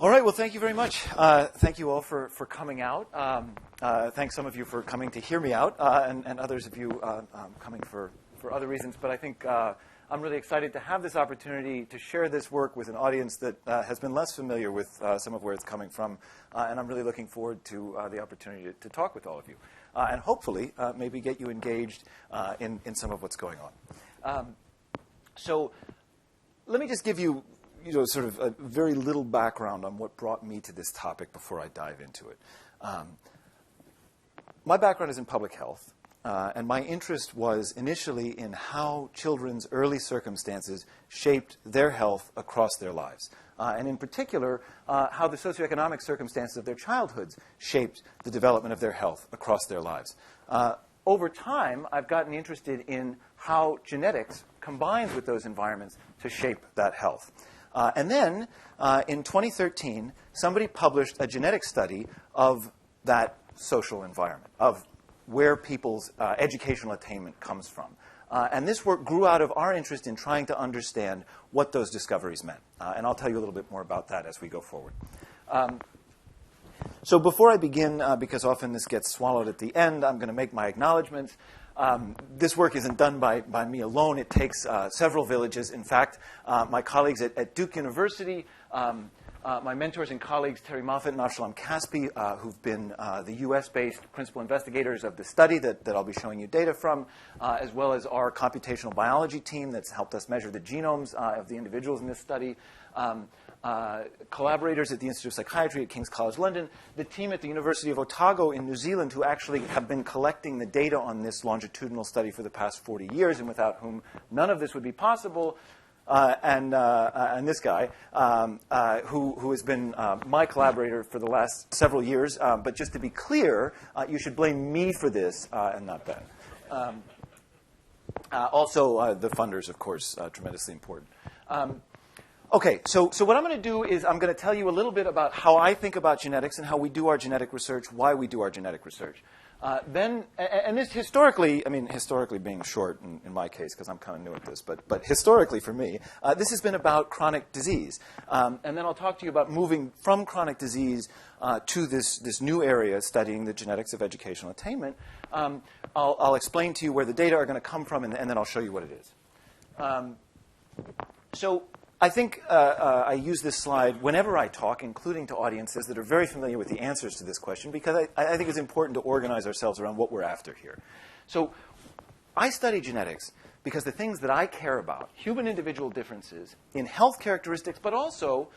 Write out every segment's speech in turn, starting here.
All right, well, thank you very much. Thank you all for coming out. Thanks some of you for coming to hear me out, and others of you coming for other reasons. But I think I'm really excited to have this opportunity to share this work with an audience that has been less familiar with some of where it's coming from. And I'm really looking forward to the opportunity to talk with all of you. And hopefully, maybe get you engaged in some of what's going on. So let me just give you sort of a very little background on what brought me to this topic before I dive into it. My background is in public health, and my interest was initially in how children's early circumstances shaped their health across their lives, and in particular, how the socioeconomic circumstances of their childhoods shaped the development of their health across their lives. Over time, I've gotten interested in how genetics combines with those environments to shape that health. And then, in 2013, somebody published a genetic study of that social environment, of where people's educational attainment comes from. And this work grew out of our interest in trying to understand what those discoveries meant. And I'll tell you a little bit more about that as we go forward. So before I begin, because often this gets swallowed at the end, I'm going to make my acknowledgments. This work isn't done by me alone. It takes several villages. In fact, my colleagues at Duke University, my mentors and colleagues, Terry Moffat and Avshalom Caspi, who've been the US-based principal investigators of the study that I'll be showing you data from, as well as our computational biology team that's helped us measure the genomes of the individuals in this study, collaborators at the Institute of Psychiatry at King's College London, the team at the University of Otago in New Zealand who actually have been collecting the data on this longitudinal study for the past 40 years and without whom none of this would be possible, and this guy, who has been my collaborator for the last several years. But just to be clear, you should blame me for this and not Ben. Also, the funders, of course, tremendously important. Okay, so what I'm going to do is I'm going to tell you a little bit about how I think about genetics and how we do our genetic research, why we do our genetic research. Then, and this historically, I mean, historically being short in my case, because I'm kind of new at this, but historically for me, this has been about chronic disease. And then I'll talk to you about moving from chronic disease to this new area, studying the genetics of educational attainment. I'll explain to you where the data are going to come from, and then I'll show you what it is. So I think I use this slide whenever I talk, including to audiences that are very familiar with the answers to this question, because I think it's important to organize ourselves around what we're after here. So I study genetics because the things that I care about, human individual differences in health characteristics, but also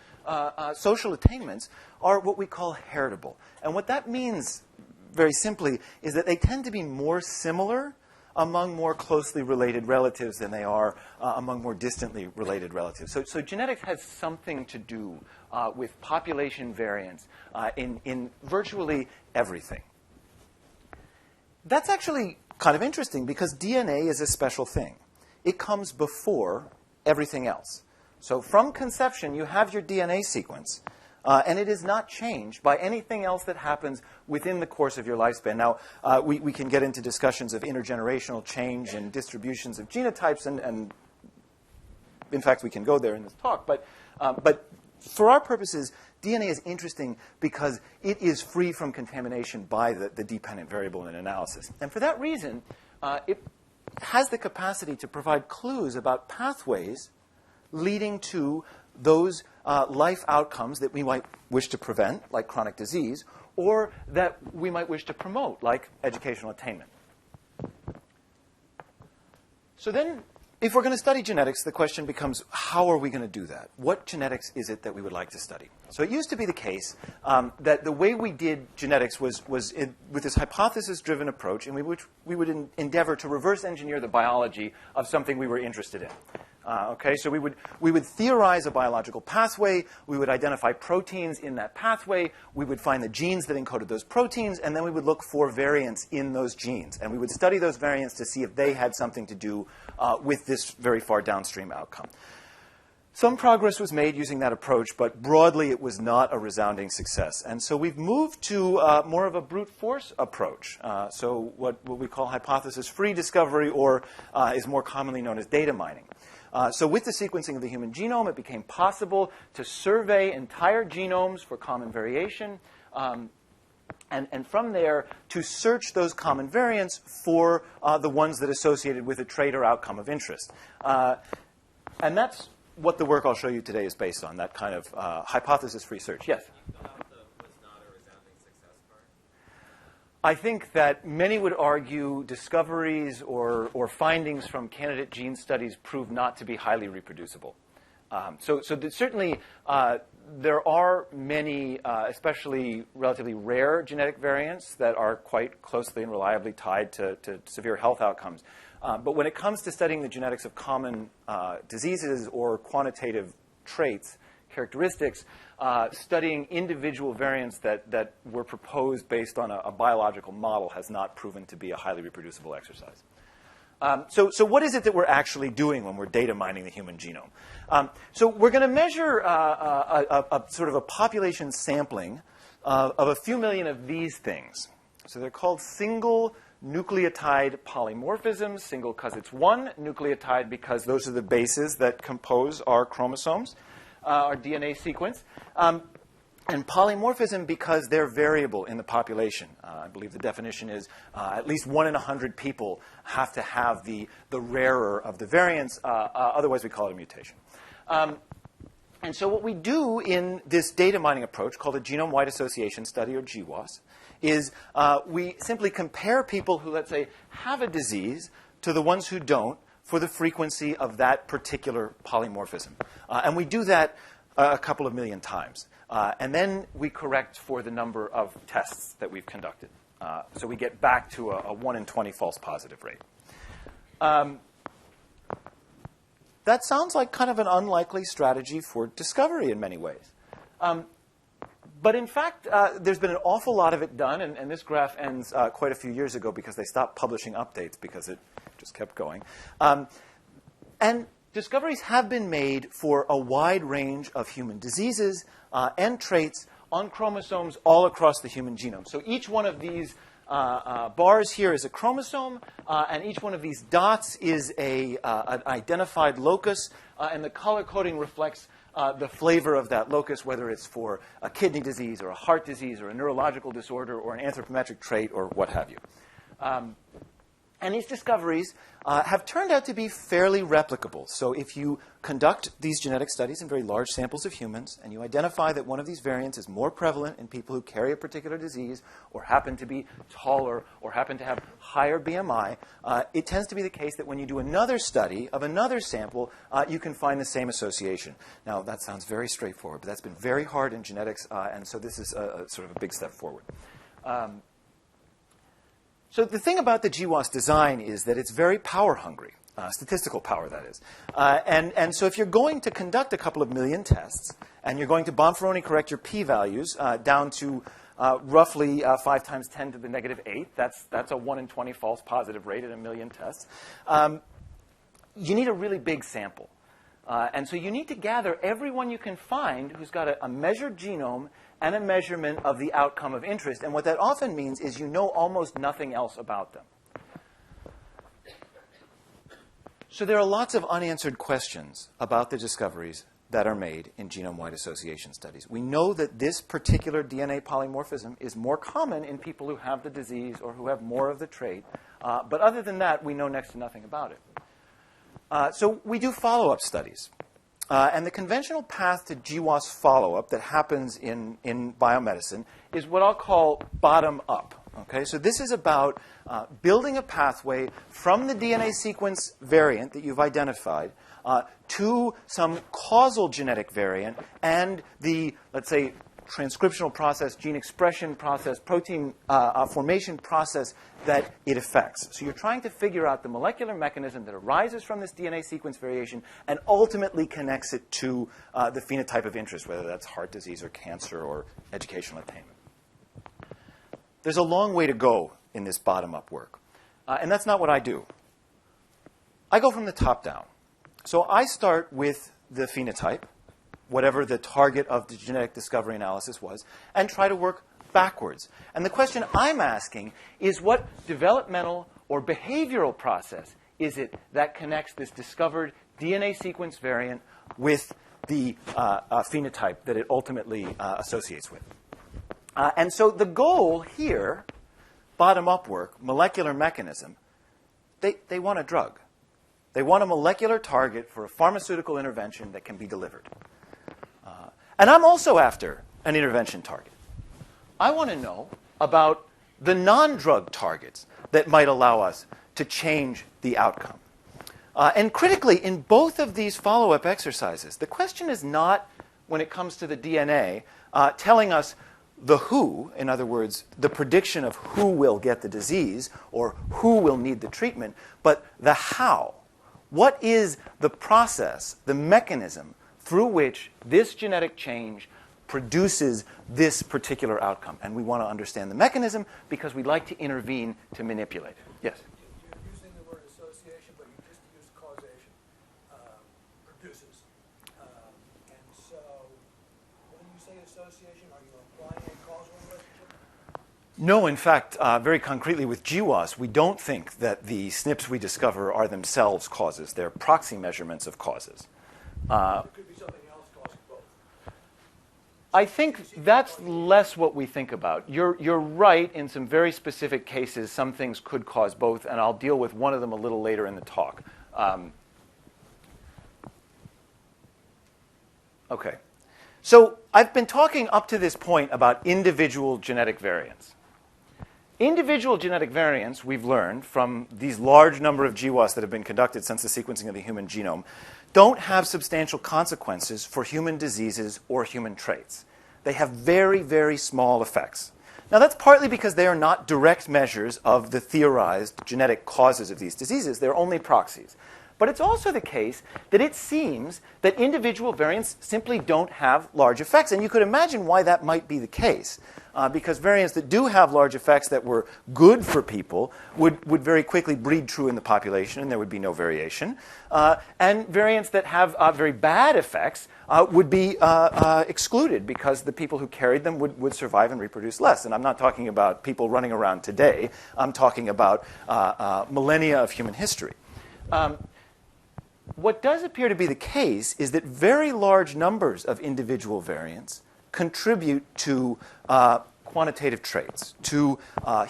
social attainments, are what we call heritable. And what that means, very simply, is that they tend to be more similar among more closely related relatives than they are among more distantly related relatives. So genetics has something to do with population variance in virtually everything. That's actually kind of interesting because DNA is a special thing. It comes before everything else. So from conception, you have your DNA sequence. And it is not changed by anything else that happens within the course of your lifespan. Now, we can get into discussions of intergenerational change and distributions of genotypes, and in fact, we can go there in this talk. But for our purposes, DNA is interesting because it is free from contamination by the dependent variable in analysis. And for that reason, it has the capacity to provide clues about pathways leading to those life outcomes that we might wish to prevent, like chronic disease, or that we might wish to promote, like educational attainment. So then, if we're going to study genetics, the question becomes, how are we going to do that? What genetics is it that we would like to study? So it used to be the case that the way we did genetics was with this hypothesis-driven approach, in which we would endeavor to reverse engineer the biology of something we were interested in. Okay, so we would theorize a biological pathway, we would identify proteins in that pathway, we would find the genes that encoded those proteins, and then we would look for variants in those genes. And we would study those variants to see if they had something to do with this very far downstream outcome. Some progress was made using that approach, but broadly it was not a resounding success. And so we've moved to more of a brute force approach. So what we call hypothesis-free discovery, or is more commonly known as data mining. So with the sequencing of the human genome, it became possible to survey entire genomes for common variation, and from there to search those common variants for the ones that associated with a trait or outcome of interest. And that's what the work I'll show you today is based on, that kind of hypothesis-free search. Yes? Can you fill out the was not a resounding success part? I think that many would argue discoveries or findings from candidate gene studies prove not to be highly reproducible. So certainly there are many, especially relatively rare genetic variants that are quite closely and reliably tied to severe health outcomes. But when it comes to studying the genetics of common diseases or quantitative traits, characteristics, studying individual variants that were proposed based on a biological model has not proven to be a highly reproducible exercise. So what is it that we're actually doing when we're data mining the human genome? So we're going to measure a sort of a population sampling of a few million of these things. So they're called single nucleotide polymorphisms, single because it's one, nucleotide because those are the bases that compose our chromosomes, our DNA sequence. And polymorphism because they're variable in the population. I believe the definition is at least 1 in 100 people have to have the rarer of the variants. Otherwise, we call it a mutation. And so what we do in this data mining approach, called a genome-wide association study, or GWAS, is we simply compare people who, let's say, have a disease to the ones who don't for the frequency of that particular polymorphism. And we do that a couple of million times. And then we correct for the number of tests that we've conducted. So we get back to a 1 in 20 false positive rate. That sounds like kind of an unlikely strategy for discovery in many ways. But in fact, there's been an awful lot of it done. And this graph ends quite a few years ago because they stopped publishing updates because it just kept going. And discoveries have been made for a wide range of human diseases and traits on chromosomes all across the human genome. So each one of these bars here is a chromosome, and each one of these dots is an identified locus, and the color coding reflects the flavor of that locus, whether it's for a kidney disease or a heart disease or a neurological disorder or an anthropometric trait or what have you. And these discoveries have turned out to be fairly replicable. So if you conduct these genetic studies in very large samples of humans, and you identify that one of these variants is more prevalent in people who carry a particular disease or happen to be taller or happen to have higher BMI, it tends to be the case that when you do another study of another sample, you can find the same association. Now, that sounds very straightforward, but that's been very hard in genetics, and so this is sort of a big step forward. So the thing about the GWAS design is that it's very power hungry, statistical power, that is. And so if you're going to conduct a couple of million tests, and you're going to Bonferroni correct your p-values down to roughly 5 times 10 to the negative 8, that's a 1 in 20 false positive rate at a million tests, you need a really big sample. And so you need to gather everyone you can find who's got a measured genome and a measurement of the outcome of interest. And what that often means is you know almost nothing else about them. So there are lots of unanswered questions about the discoveries that are made in genome-wide association studies. We know that this particular DNA polymorphism is more common in people who have the disease or who have more of the trait. But other than that, we know next to nothing about it. So we do follow-up studies. And the conventional path to GWAS follow-up that happens in biomedicine is what I'll call bottom-up. Okay? So this is about building a pathway from the DNA sequence variant that you've identified to some causal genetic variant and the, let's say, transcriptional process, gene expression process, protein formation process that it affects. So you're trying to figure out the molecular mechanism that arises from this DNA sequence variation and ultimately connects it to the phenotype of interest, whether that's heart disease or cancer or educational attainment. There's a long way to go in this bottom-up work. And that's not what I do. I go from the top down. So I start with the phenotype, whatever the target of the genetic discovery analysis was, and try to work backwards. And the question I'm asking is what developmental or behavioral process is it that connects this discovered DNA sequence variant with the phenotype that it ultimately associates with. And so the goal here, bottom-up work, molecular mechanism, they want a drug. They want a molecular target for a pharmaceutical intervention that can be delivered. And I'm also after an intervention target. I want to know about the non-drug targets that might allow us to change the outcome. And critically, in both of these follow-up exercises, the question is not, when it comes to the DNA, telling us the who, in other words, the prediction of who will get the disease or who will need the treatment, but the how. What is the process, the mechanism through which this genetic change produces this particular outcome? And we want to understand the mechanism because we'd like to intervene to manipulate it. Yes? You're using the word association, but you just used causation, produces. And so when you say association, are you implying a causal relationship? No, in fact, very concretely with GWAS, we don't think that the SNPs we discover are themselves causes. They're proxy measurements of causes. There could be something else causing both. I think that's less what we think about. You're right, in some very specific cases, some things could cause both, and I'll deal with one of them a little later in the talk. Okay. So I've been talking up to this point about individual genetic variants. Individual genetic variants, we've learned from these large number of GWAS that have been conducted since the sequencing of the human genome, don't have substantial consequences for human diseases or human traits. They have very, very small effects. Now, that's partly because they are not direct measures of the theorized genetic causes of these diseases. They're only proxies. But it's also the case that it seems that individual variants simply don't have large effects. And you could imagine why that might be the case. Because variants that do have large effects that were good for people would very quickly breed true in the population, and there would be no variation. And variants that have very bad effects would be excluded because the people who carried them would survive and reproduce less. And I'm not talking about people running around today. I'm talking about millennia of human history. What does appear to be the case is that very large numbers of individual variants contribute to quantitative traits, to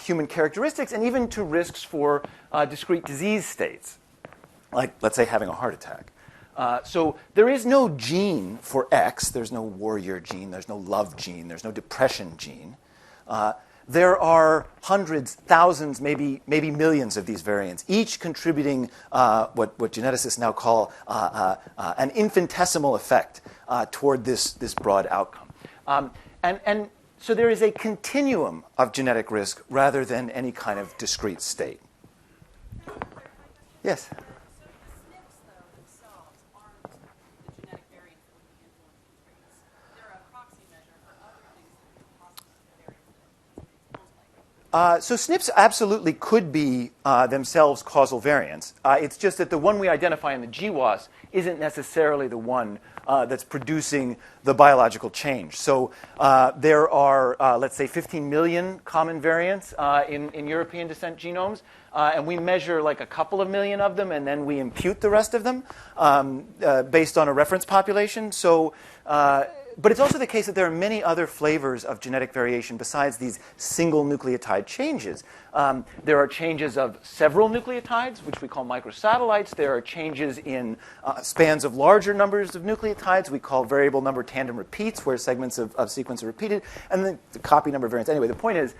human characteristics, and even to risks for discrete disease states, like, let's say, having a heart attack. So there is no gene for X. There's no warrior gene. There's no love gene. There's no depression gene. There are hundreds, thousands, maybe millions of these variants, each contributing what geneticists now call an infinitesimal effect toward this broad outcome. And so there is a continuum of genetic risk rather than any kind of discrete state. Yes? So the SNPs, though, themselves aren't the genetic variants that would be influencing traits. They're a proxy measure for other things that could possibly be variants. So SNPs absolutely could be themselves causal variants. It's just that the one we identify in the GWAS isn't necessarily the one that's producing the biological change. So there are, let's say, 15 million common variants in European descent genomes. And we measure like a couple of million of them, and then we impute the rest of them based on a reference population. So, but it's also the case that there are many other flavors of genetic variation besides these single nucleotide changes. There are changes of several nucleotides, which we call microsatellites. There are changes in spans of larger numbers of nucleotides we call variable number tandem repeats, where segments of sequence are repeated, and the copy number variants. Anyway, the point is,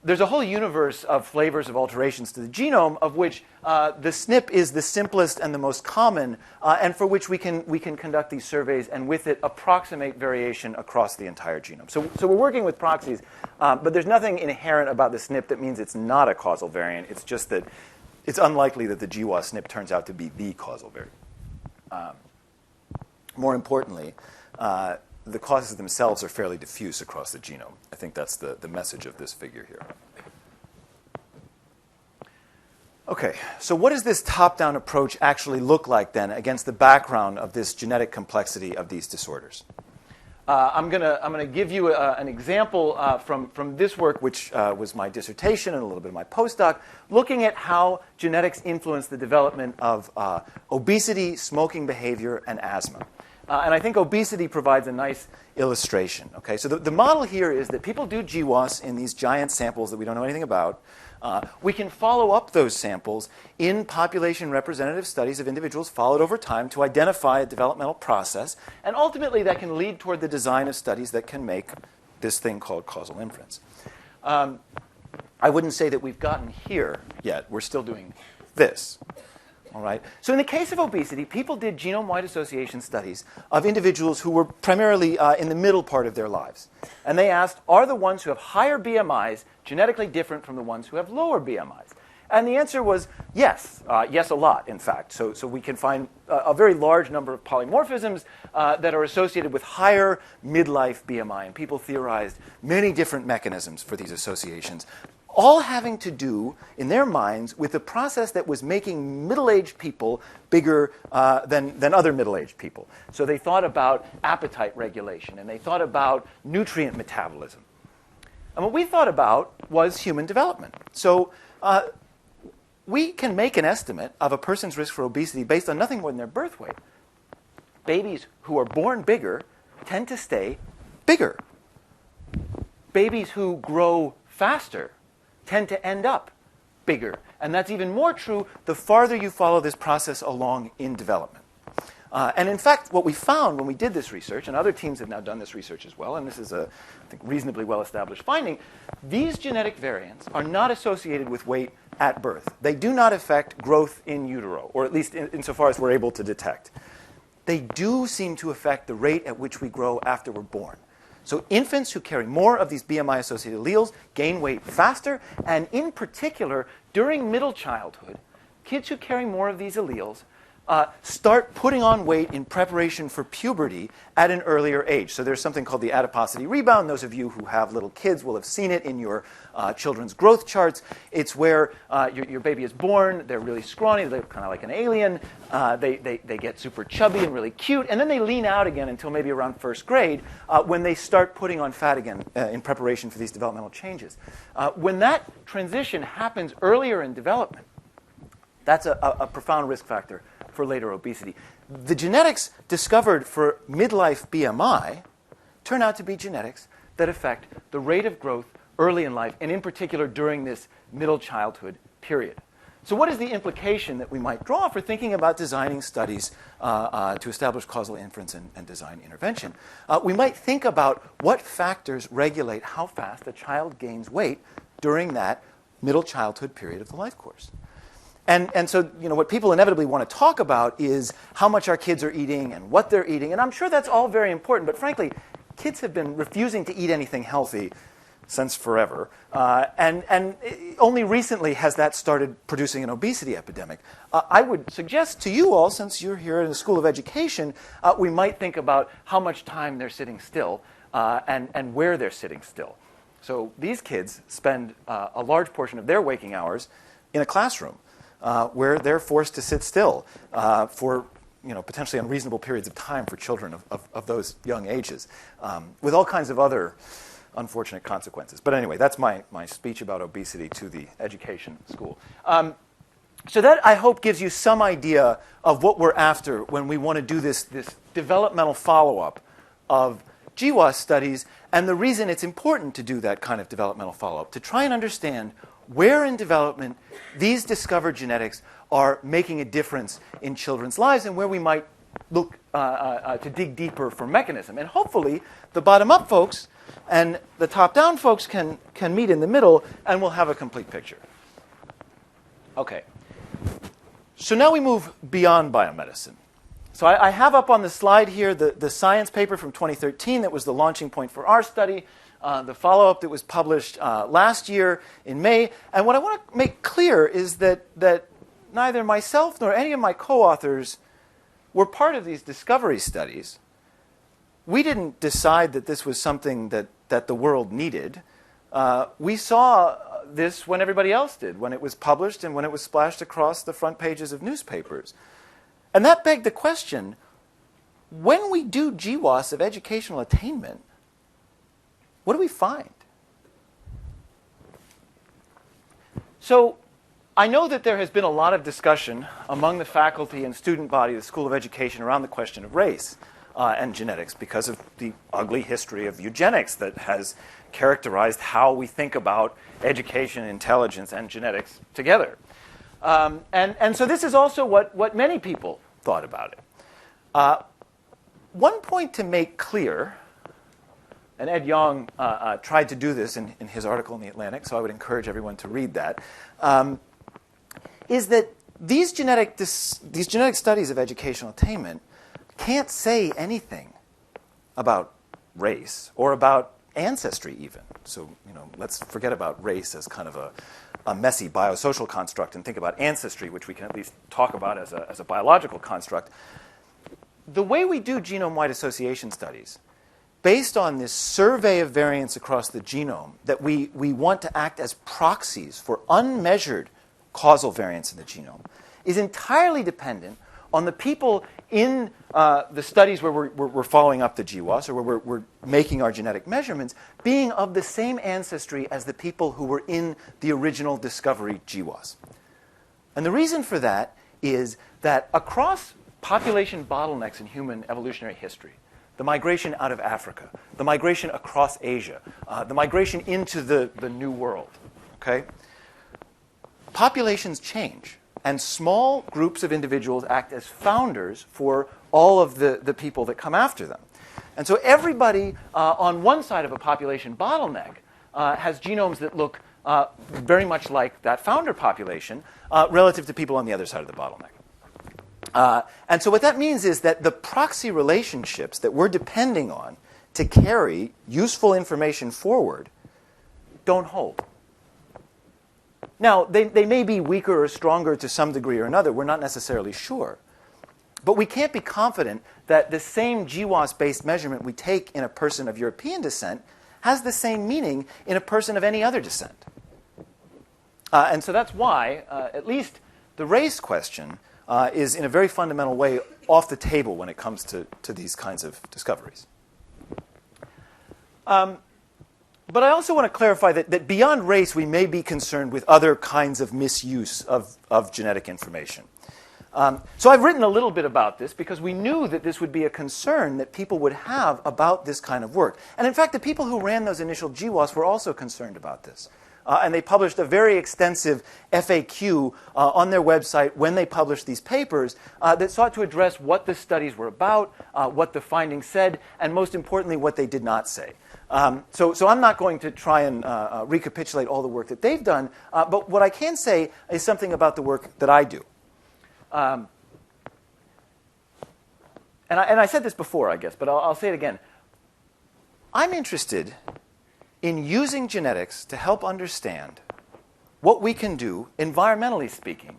there's a whole universe of flavors of alterations to the genome, of which the SNP is the simplest and the most common, and for which we can conduct these surveys and with it approximate variation across the entire genome. So we're working with proxies, but there's nothing inherent about the SNP that means it's not a causal variant. It's just that it's unlikely that the GWAS SNP turns out to be the causal variant. More importantly, the causes themselves are fairly diffuse across the genome. I think that's the message of this figure here. Okay, so what does this top-down approach actually look like then against the background of this genetic complexity of these disorders? I'm gonna give you an example from this work, which was my dissertation and a little bit of my postdoc, looking at how genetics influence the development of obesity, smoking behavior, and asthma. And I think obesity provides a nice illustration. Okay, so the model here is that people do GWAS in these giant samples that we don't know anything about. We can follow up those samples in population representative studies of individuals followed over time to identify a developmental process, and ultimately that can lead toward the design of studies that can make this thing called causal inference. I wouldn't say that we've gotten here yet. We're still doing this. All right. So in the case of obesity, people did genome-wide association studies of individuals who were primarily in the middle part of their lives. And they asked, are the ones who have higher BMIs genetically different from the ones who have lower BMIs? And the answer was yes. Yes, a lot, in fact. So we can find a very large number of polymorphisms that are associated with higher midlife BMI. And people theorized many different mechanisms for these associations, all having to do, in their minds, with the process that was making middle-aged people bigger than other middle-aged people. So they thought about appetite regulation, and they thought about nutrient metabolism. And what we thought about was human development. So we can make an estimate of a person's risk for obesity based on nothing more than their birth weight. Babies who are born bigger tend to stay bigger. Babies who grow faster tend to end up bigger. And that's even more true the farther you follow this process along in development. And in fact, what we found when we did this research, and other teams have now done this research as well, and this is a, I think, reasonably well-established finding, these genetic variants are not associated with weight at birth. They do not affect growth in utero, or at least insofar as we're able to detect. They do seem to affect the rate at which we grow after we're born. So infants who carry more of these BMI-associated alleles gain weight faster, and in particular, during middle childhood, kids who carry more of these alleles start putting on weight in preparation for puberty at an earlier age. So there's something called the adiposity rebound. Those of you who have little kids will have seen it in your children's growth charts. It's where your baby is born, they're really scrawny, they're kind of like an alien, they get super chubby and really cute, and then they lean out again until maybe around first grade when they start putting on fat again in preparation for these developmental changes. When that transition happens earlier in development, that's a profound risk factor for later obesity. The genetics discovered for midlife BMI turn out to be genetics that affect the rate of growth early in life, and in particular during this middle childhood period. So what is the implication that we might draw for thinking about designing studies to establish causal inference and design intervention? We might think about what factors regulate how fast a child gains weight during that middle childhood period of the life course. And so, what people inevitably want to talk about is how much our kids are eating and what they're eating. And I'm sure that's all very important. But frankly, kids have been refusing to eat anything healthy since forever. And only recently has that started producing an obesity epidemic. I would suggest to you all, since you're here in the School of Education, we might think about how much time they're sitting still and where they're sitting still. So these kids spend a large portion of their waking hours in a classroom, where they're forced to sit still for potentially unreasonable periods of time for children of those young ages, with all kinds of other unfortunate consequences. But anyway, that's my speech about obesity to the education school. So that, I hope, gives you some idea of what we're after when we want to do this developmental follow-up of GWAS studies, and the reason it's important to do that kind of developmental follow-up, to try and understand where in development these discovered genetics are making a difference in children's lives, and where we might look to dig deeper for mechanism. And hopefully the bottom-up folks and the top-down folks can meet in the middle, and we'll have a complete picture. Okay. So now we move beyond biomedicine. So I have up on the slide here the science paper from 2013 that was the launching point for our study, the follow-up that was published last year in May. And what I want to make clear is that neither myself nor any of my co-authors were part of these discovery studies. We didn't decide that this was something that the world needed. We saw this when everybody else did, when it was published and when it was splashed across the front pages of newspapers. And that begged the question, when we do GWAS of educational attainment, what do we find? So I know that there has been a lot of discussion among the faculty and student body of the School of Education around the question of race and genetics because of the ugly history of eugenics that has characterized how we think about education, intelligence, and genetics together. And so this is also what many people thought about it. One point to make clear, and Ed Yong tried to do this in his article in The Atlantic, so I would encourage everyone to read that, is that these genetic studies of educational attainment can't say anything about race or about ancestry even. So, let's forget about race as kind of a messy biosocial construct and think about ancestry, which we can at least talk about as a biological construct. The way we do genome-wide association studies, based on this survey of variants across the genome, that we want to act as proxies for unmeasured causal variants in the genome, is entirely dependent on the people in the studies where we're following up the GWAS, or where we're making our genetic measurements, being of the same ancestry as the people who were in the original discovery GWAS. And the reason for that is that across population bottlenecks in human evolutionary history, the migration out of Africa, the migration across Asia, the migration into the New World, okay? Populations change, and small groups of individuals act as founders for all of the people that come after them. And so everybody on one side of a population bottleneck has genomes that look very much like that founder population relative to people on the other side of the bottleneck. And so what that means is that the proxy relationships that we're depending on to carry useful information forward don't hold. Now, they may be weaker or stronger to some degree or another. We're not necessarily sure. But we can't be confident that the same GWAS-based measurement we take in a person of European descent has the same meaning in a person of any other descent. And so that's why, at least the race question is in a very fundamental way off the table when it comes to these kinds of discoveries. But I also want to clarify that beyond race, we may be concerned with other kinds of misuse of genetic information. So I've written a little bit about this because we knew that this would be a concern that people would have about this kind of work. And in fact, the people who ran those initial GWAS were also concerned about this. And they published a very extensive FAQ on their website when they published these papers that sought to address what the studies were about, what the findings said, and most importantly, what they did not say. So I'm not going to try and recapitulate all the work that they've done, but what I can say is something about the work that I do. And I said this before, I guess, but I'll say it again. I'm interested in using genetics to help understand what we can do, environmentally speaking,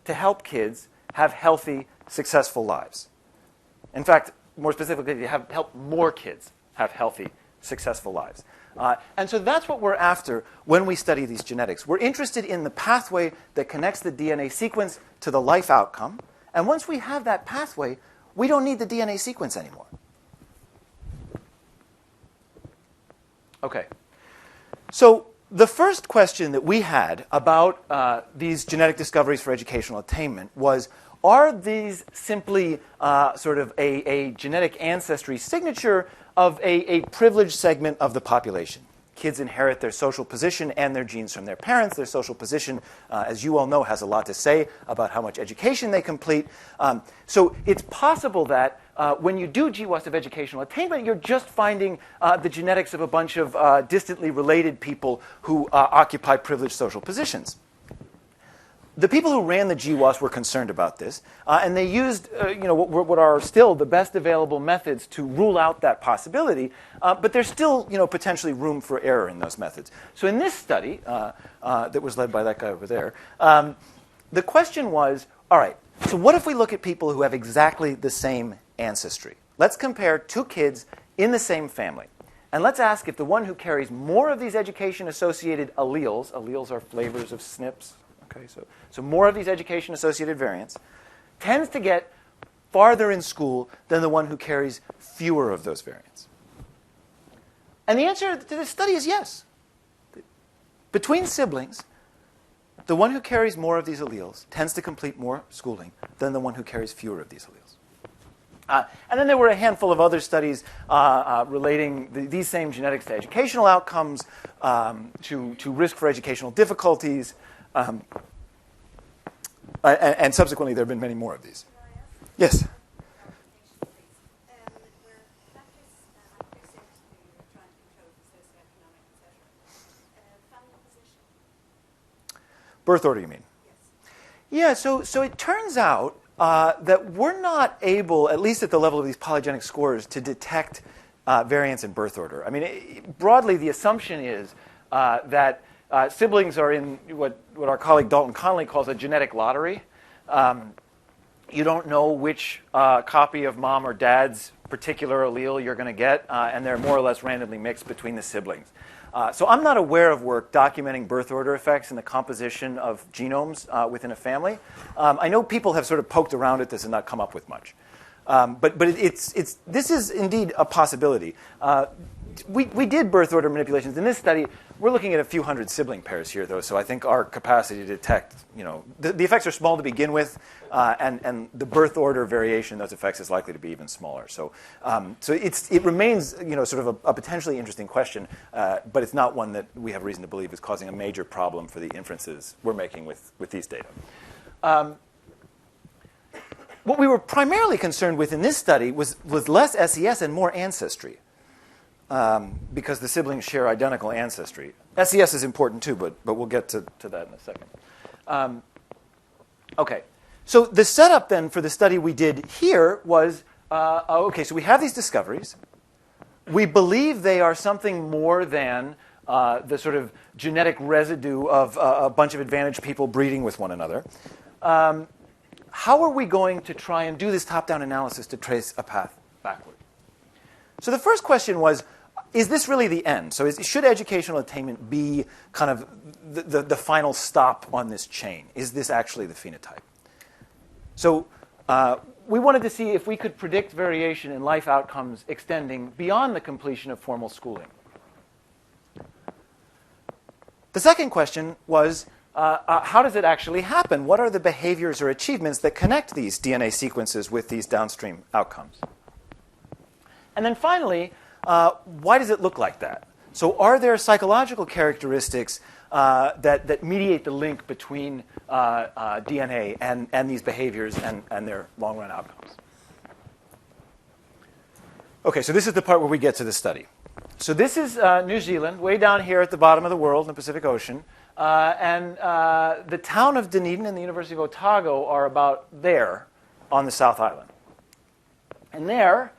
to help kids have healthy, successful lives. In fact, more specifically, to help more kids have healthy, successful lives. And so that's what we're after when we study these genetics. We're interested in the pathway that connects the DNA sequence to the life outcome. And once we have that pathway, we don't need the DNA sequence anymore. Okay. So the first question that we had about these genetic discoveries for educational attainment was, are these simply sort of a genetic ancestry signature of a privileged segment of the population? Kids inherit their social position and their genes from their parents. Their social position, as you all know, has a lot to say about how much education they complete. So it's possible that when you do GWAS of educational attainment, you're just finding the genetics of a bunch of distantly related people who occupy privileged social positions. The people who ran the GWAS were concerned about this, and they used what are still the best available methods to rule out that possibility, but there's still potentially room for error in those methods. So in this study that was led by that guy over there, the question was, all right, so what if we look at people who have exactly the same ancestry? Let's compare two kids in the same family. And let's ask if the one who carries more of these education-associated alleles are flavors of SNPs, okay, so more of these education-associated variants, tends to get farther in school than the one who carries fewer of those variants? And the answer to this study is yes. Between siblings, the one who carries more of these alleles tends to complete more schooling than the one who carries fewer of these alleles. And then there were a handful of other studies relating these same genetics to educational outcomes, to risk for educational difficulties, and subsequently there have been many more of these. Yes? Birth order, you mean? Yeah, so it turns out that we're not able, at least at the level of these polygenic scores, to detect variance in birth order. I mean, broadly, the assumption is that siblings are in what our colleague Dalton Connolly calls a genetic lottery. You don't know which copy of mom or dad's particular allele you're going to get, and they're more or less randomly mixed between the siblings. So I'm not aware of work documenting birth order effects in the composition of genomes within a family. I know people have sort of poked around at this and not come up with much. But this is indeed a possibility. We did birth order manipulations. In this study, we're looking at a few hundred sibling pairs here, though, so I think our capacity to detect, the effects are small to begin with, and the birth order variation in those effects is likely to be even smaller. So it remains, sort of a potentially interesting question, but it's not one that we have reason to believe is causing a major problem for the inferences we're making with these data. What we were primarily concerned with in this study was less SES and more ancestry. Because the siblings share identical ancestry. SES is important too, but we'll get to that in a second. Okay, so the setup then for the study we did here was, okay, so we have these discoveries. We believe they are something more than the sort of genetic residue of a bunch of advantaged people breeding with one another. How are we going to try and do this top-down analysis to trace a path backward? So the first question was, is this really the end? So should educational attainment be kind of the final stop on this chain? Is this actually the phenotype? So we wanted to see if we could predict variation in life outcomes extending beyond the completion of formal schooling. The second question was, how does it actually happen? What are the behaviors or achievements that connect these DNA sequences with these downstream outcomes? And then finally, why does it look like that? So are there psychological characteristics that mediate the link between DNA and these behaviors and their long-run outcomes? Okay, so this is the part where we get to the study. So this is New Zealand, way down here at the bottom of the world in the Pacific Ocean. And the town of Dunedin and the University of Otago are about there on the South Island. And there,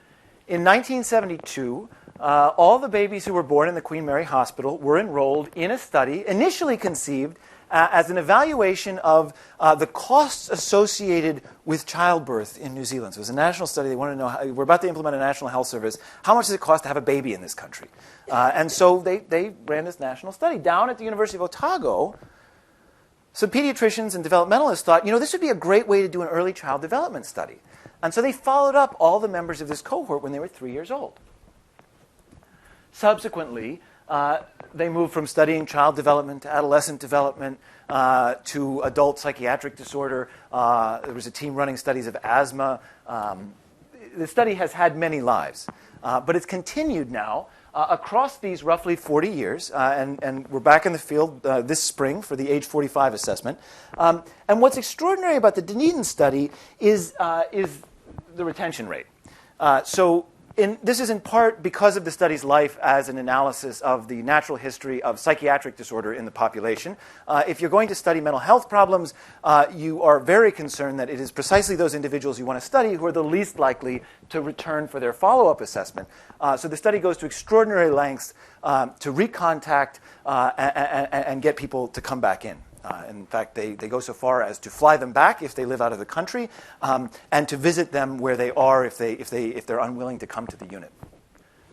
in 1972, all the babies who were born in the Queen Mary Hospital were enrolled in a study initially conceived as an evaluation of the costs associated with childbirth in New Zealand. So it was a national study. They wanted to know, we're about to implement a national health service. How much does it cost to have a baby in this country? And so they ran this national study. Down at the University of Otago, some pediatricians and developmentalists thought, this would be a great way to do an early child development study. And so they followed up all the members of this cohort when they were 3 years old. Subsequently, they moved from studying child development to adolescent development to adult psychiatric disorder. There was a team running studies of asthma. The study has had many lives, but it's continued now across these roughly 40 years, and we're back in the field this spring for the age 45 assessment. And what's extraordinary about the Dunedin study is the retention rate. This is in part because of the study's life as an analysis of the natural history of psychiatric disorder in the population. If you're going to study mental health problems, you are very concerned that it is precisely those individuals you want to study who are the least likely to return for their follow-up assessment. So the study goes to extraordinary lengths to recontact and get people to come back in. In fact, they go so far as to fly them back if they live out of the country, and to visit them where they are if they're unwilling to come to the unit.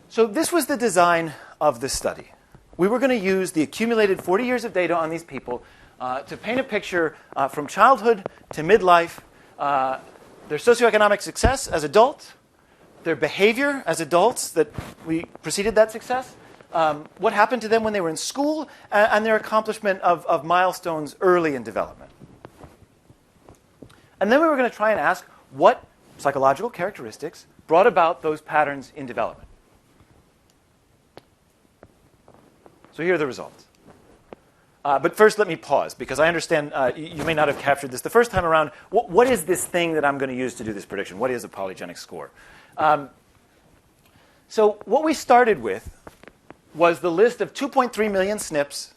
So this was the design of the study. We were going to use the accumulated 40 years of data on these people to paint a picture from childhood to midlife their socioeconomic success as adults, their behavior as adults that we preceded that success, what happened to them when they were in school, and their accomplishment of milestones early in development. And then we were going to try and ask what psychological characteristics brought about those patterns in development. So here are the results. But first, let me pause, because I understand you may not have captured this the first time around. What is this thing that I'm going to use to do this prediction? What is a polygenic score? So what we started with was the list of 2.3 million SNPs,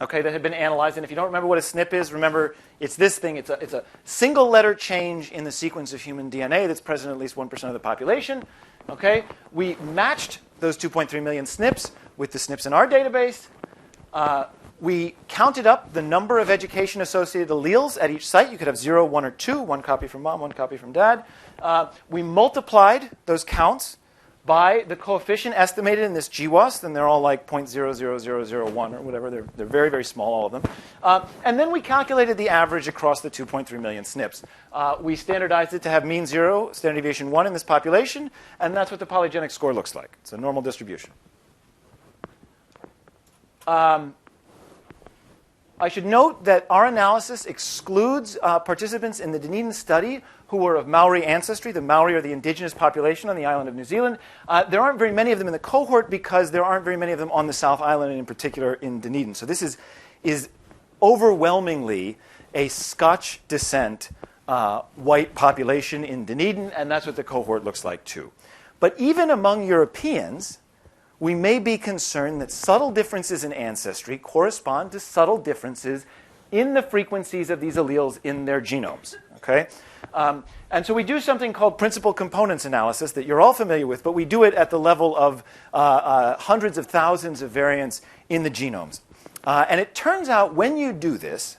okay, that had been analyzed. And if you don't remember what a SNP is, remember, it's this thing. It's a single letter change in the sequence of human DNA that's present in at least 1% of the population. Okay? We matched those 2.3 million SNPs with the SNPs in our database. We counted up the number of education-associated alleles at each site. You could have 0, 1, or 2, one copy from mom, one copy from dad. We multiplied those counts by the coefficient estimated in this GWAS, and they're all like 0.00001 or whatever. They're very, very small, all of them. And then we calculated the average across the 2.3 million SNPs. We standardized it to have mean 0, standard deviation 1 in this population, and that's what the polygenic score looks like. It's a normal distribution. I should note that our analysis excludes participants in the Dunedin Study who were of Maori ancestry. The Maori are the indigenous population on the island of New Zealand. There aren't very many of them in the cohort because there aren't very many of them on the South Island, and in particular in Dunedin. So this is overwhelmingly a Scotch descent white population in Dunedin, and that's what the cohort looks like too. But even among Europeans, we may be concerned that subtle differences in ancestry correspond to subtle differences in the frequencies of these alleles in their genomes. Okay? And so we do something called principal components analysis that you're all familiar with, but we do it at the level of hundreds of thousands of variants in the genomes. And it turns out when you do this,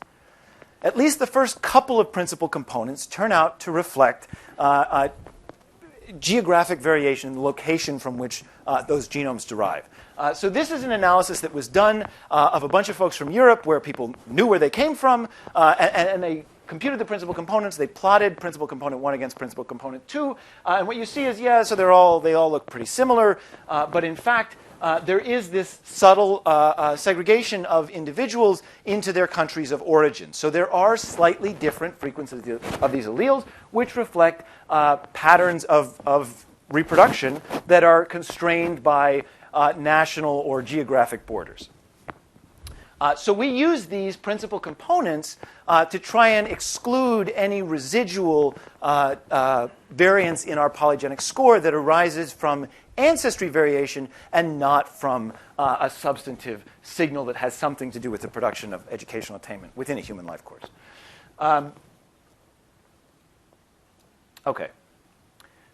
at least the first couple of principal components turn out to reflect geographic variation in the location from which those genomes derive. So this is an analysis that was done of a bunch of folks from Europe where people knew where they came from, and they computed the principal components. They plotted principal component 1 against principal component 2. And what you see is, yeah, so they all look pretty similar. But in fact, there is this subtle segregation of individuals into their countries of origin. So there are slightly different frequencies of these alleles, which reflect patterns of reproduction that are constrained by national or geographic borders. So we use these principal components to try and exclude any residual variance in our polygenic score that arises from ancestry variation and not from a substantive signal that has something to do with the production of educational attainment within a human life course. Okay.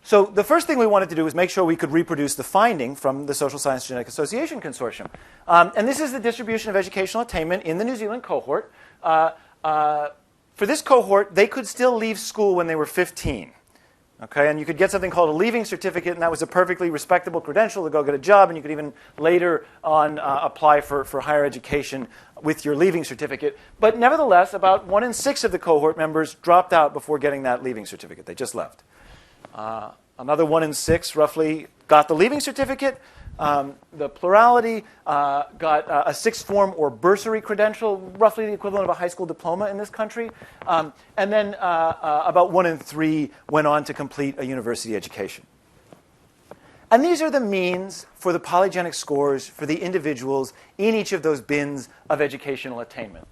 So the first thing we wanted to do was make sure we could reproduce the finding from the Social Science Genetic Association Consortium. And this is the distribution of educational attainment in the New Zealand cohort. For this cohort, they could still leave school when they were 15. Okay, and you could get something called a leaving certificate, and that was a perfectly respectable credential to go get a job, and you could even later on apply for higher education with your leaving certificate. But nevertheless, about 1 in 6 of the cohort members dropped out before getting that leaving certificate. They just left. Another 1 in 6 roughly got the leaving certificate. The plurality got a sixth form or bursary credential, roughly the equivalent of a high school diploma in this country. And then about 1 in 3 went on to complete a university education. And these are the means for the polygenic scores for the individuals in each of those bins of educational attainment.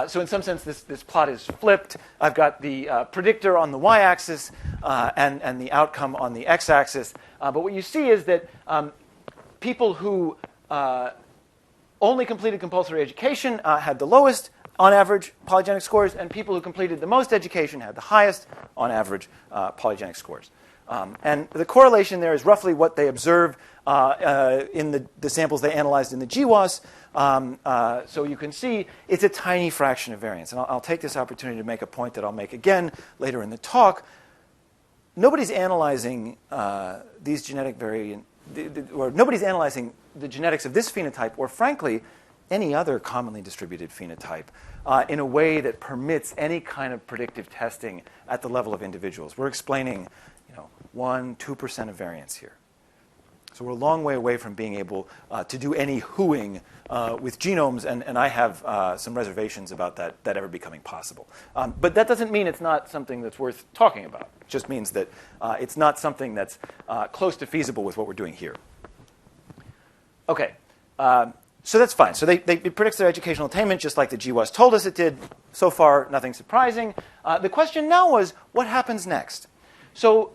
So in some sense, this plot is flipped. I've got the predictor on the y-axis and the outcome on the x-axis. But what you see is that people who only completed compulsory education had the lowest, on average, polygenic scores, and people who completed the most education had the highest, on average, polygenic scores. And the correlation there is roughly what they observed in the samples they analyzed in the GWAS. So you can see it's a tiny fraction of variance. And I'll take this opportunity to make a point that I'll make again later in the talk. Nobody's analyzing these genetic variant, or nobody's analyzing the genetics of this phenotype, or frankly, any other commonly distributed phenotype in a way that permits any kind of predictive testing at the level of individuals. We're explaining 1-2% of variance here. So we're a long way away from being able to do any whoing with genomes, and I have some reservations about that ever becoming possible. But that doesn't mean it's not something that's worth talking about. It just means that it's not something that's close to feasible with what we're doing here. Okay, so that's fine. So it predicts their educational attainment just like the GWAS told us it did. So far, nothing surprising. The question now was, what happens next? So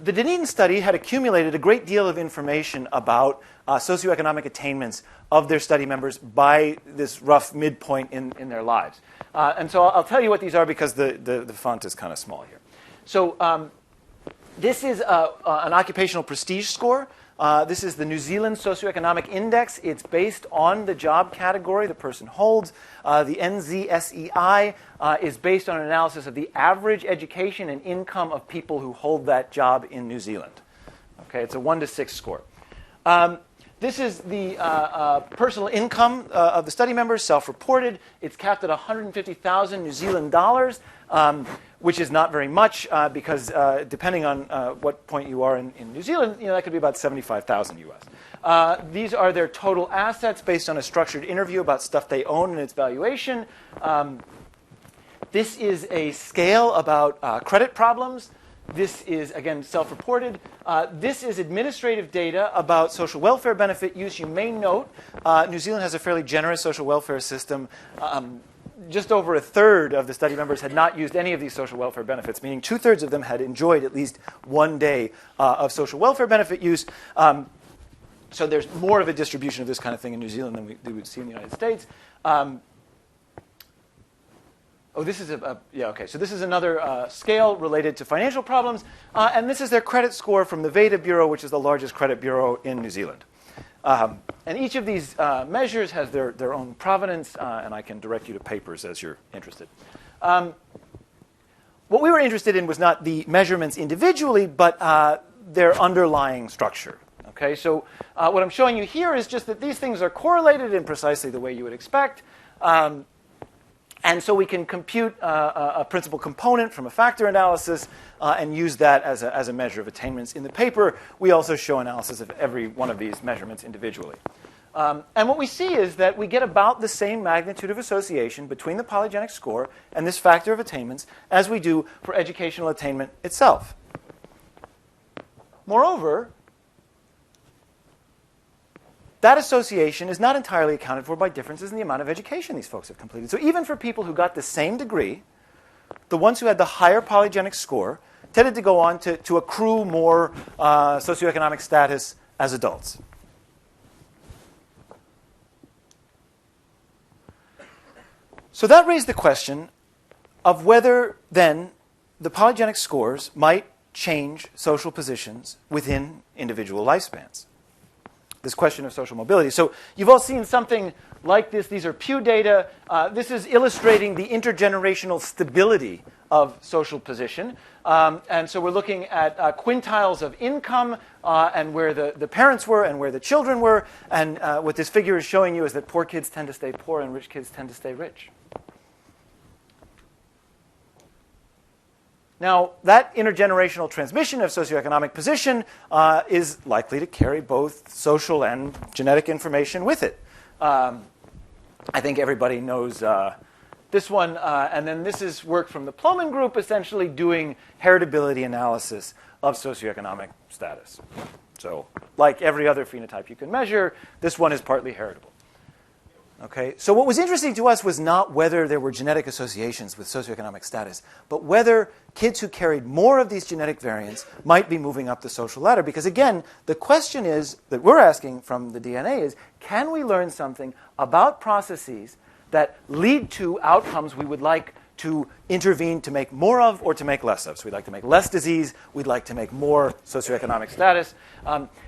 the Dunedin study had accumulated a great deal of information about socioeconomic attainments of their study members by this rough midpoint in their lives. And so I'll tell you what these are because the font is kind of small here. So this is an occupational prestige score. This is the New Zealand Socioeconomic Index. It's based on the job category the person holds. The NZSEI is based on an analysis of the average education and income of people who hold that job in New Zealand. Okay, it's a 1 to 6 score. This is the personal income of the study members, self-reported. It's capped at 150,000 New Zealand dollars, which is not very much because depending on what point you are in New Zealand, that could be about 75,000 US. These are their total assets based on a structured interview about stuff they own and its valuation. This is a scale about credit problems. This is, again, self-reported. This is administrative data about social welfare benefit use. You may note New Zealand has a fairly generous social welfare system. Just over a third of the study members had not used any of these social welfare benefits, meaning 2/3 of them had enjoyed at least 1 day of social welfare benefit use. So there's more of a distribution of this kind of thing in New Zealand than we would see in the United States. This is So this is another scale related to financial problems, and this is their credit score from the Veda Bureau, which is the largest credit bureau in New Zealand. And each of these measures has their own provenance, and I can direct you to papers as you're interested. What we were interested in was not the measurements individually, but their underlying structure. Okay, so what I'm showing you here is just that these things are correlated in precisely the way you would expect. And so we can compute a principal component from a factor analysis and use that as a measure of attainments. In the paper, we also show analysis of every one of these measurements individually. And what we see is that we get about the same magnitude of association between the polygenic score and this factor of attainments as we do for educational attainment itself. Moreover, that association is not entirely accounted for by differences in the amount of education these folks have completed. So even for people who got the same degree, the ones who had the higher polygenic score tended to go on to accrue more socioeconomic status as adults. So that raised the question of whether then the polygenic scores might change social positions within individual lifespans. This question of social mobility. So you've all seen something like this. These are Pew data. This is illustrating the intergenerational stability of social position. And so we're looking at quintiles of income and where the parents were and where the children were. And what this figure is showing you is that poor kids tend to stay poor and rich kids tend to stay rich. Now, that intergenerational transmission of socioeconomic position is likely to carry both social and genetic information with it. I think everybody knows this one. And then this is work from the Plowman group, essentially doing heritability analysis of socioeconomic status. So like every other phenotype you can measure, this one is partly heritable. Okay, so what was interesting to us was not whether there were genetic associations with socioeconomic status, but whether kids who carried more of these genetic variants might be moving up the social ladder. Because again, the question is that we're asking from the DNA is, can we learn something about processes that lead to outcomes we would like to intervene to make more of or to make less of? So we'd like to make less disease, we'd like to make more socioeconomic status.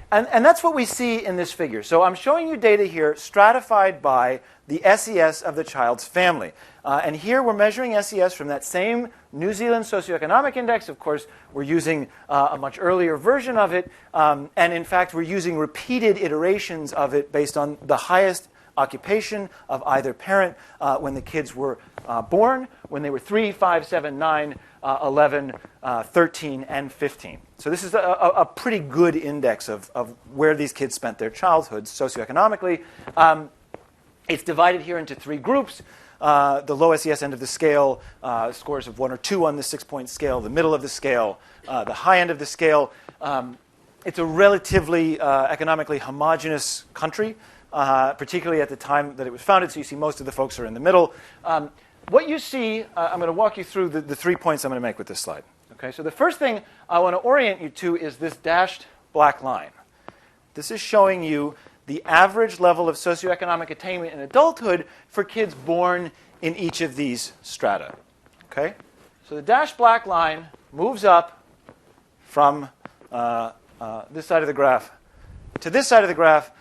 And that's what we see in this figure. So I'm showing you data here stratified by the SES of the child's family. And here we're measuring SES from that same New Zealand Socioeconomic Index. Of course, we're using a much earlier version of it. And in fact, we're using repeated iterations of it based on the highest occupation of either parent when the kids were born, when they were 3, 5, 7, 9, 11, 13, and 15. So this is a pretty good index of where these kids spent their childhoods socioeconomically. It's divided here into 3 groups. The low SES end of the scale, scores of 1 or 2 on the 6-point scale, the middle of the scale, the high end of the scale. It's a relatively economically homogeneous country, particularly at the time that it was founded, so you see most of the folks are in the middle. What you see, I'm going to walk you through the 3 points I'm going to make with this slide. Okay, so the first thing I want to orient you to is this dashed black line. This is showing you the average level of socioeconomic attainment in adulthood for kids born in each of these strata. Okay? So the dashed black line moves up from this side of the graph to this side of the graph,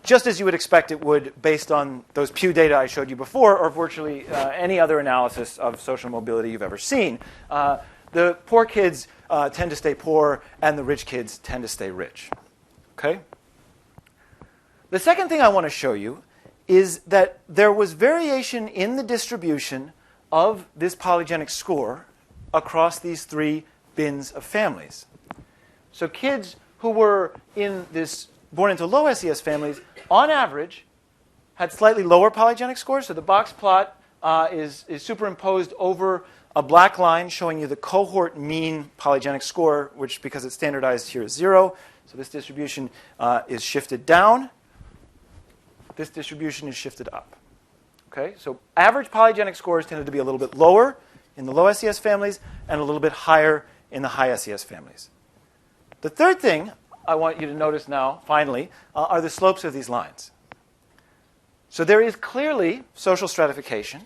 just as you would expect it would based on those Pew data I showed you before, or virtually any other analysis of social mobility you've ever seen. The poor kids tend to stay poor, and the rich kids tend to stay rich. Okay? The second thing I want to show you is that there was variation in the distribution of this polygenic score across these 3 bins of families. So kids who were in this born into low SES families, on average, had slightly lower polygenic scores. So the box plot is superimposed over a black line showing you the cohort mean polygenic score, which, because it's standardized here, is 0. So this distribution is shifted down. This distribution is shifted up. Okay, so average polygenic scores tended to be a little bit lower in the low SES families and a little bit higher in the high SES families. The third thing I want you to notice now, finally, are the slopes of these lines. So there is clearly social stratification.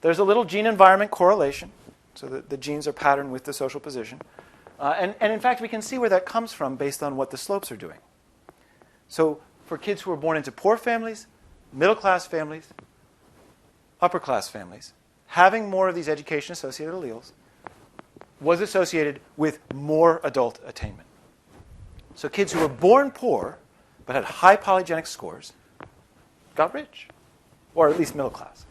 There's a little gene-environment correlation, so that the genes are patterned with the social position. And in fact, we can see where that comes from based on what the slopes are doing. So for kids who are born into poor families, middle-class families, upper-class families, having more of these education-associated alleles was associated with more adult attainment. So kids who were born poor but had high polygenic scores got rich, or at least middle-class.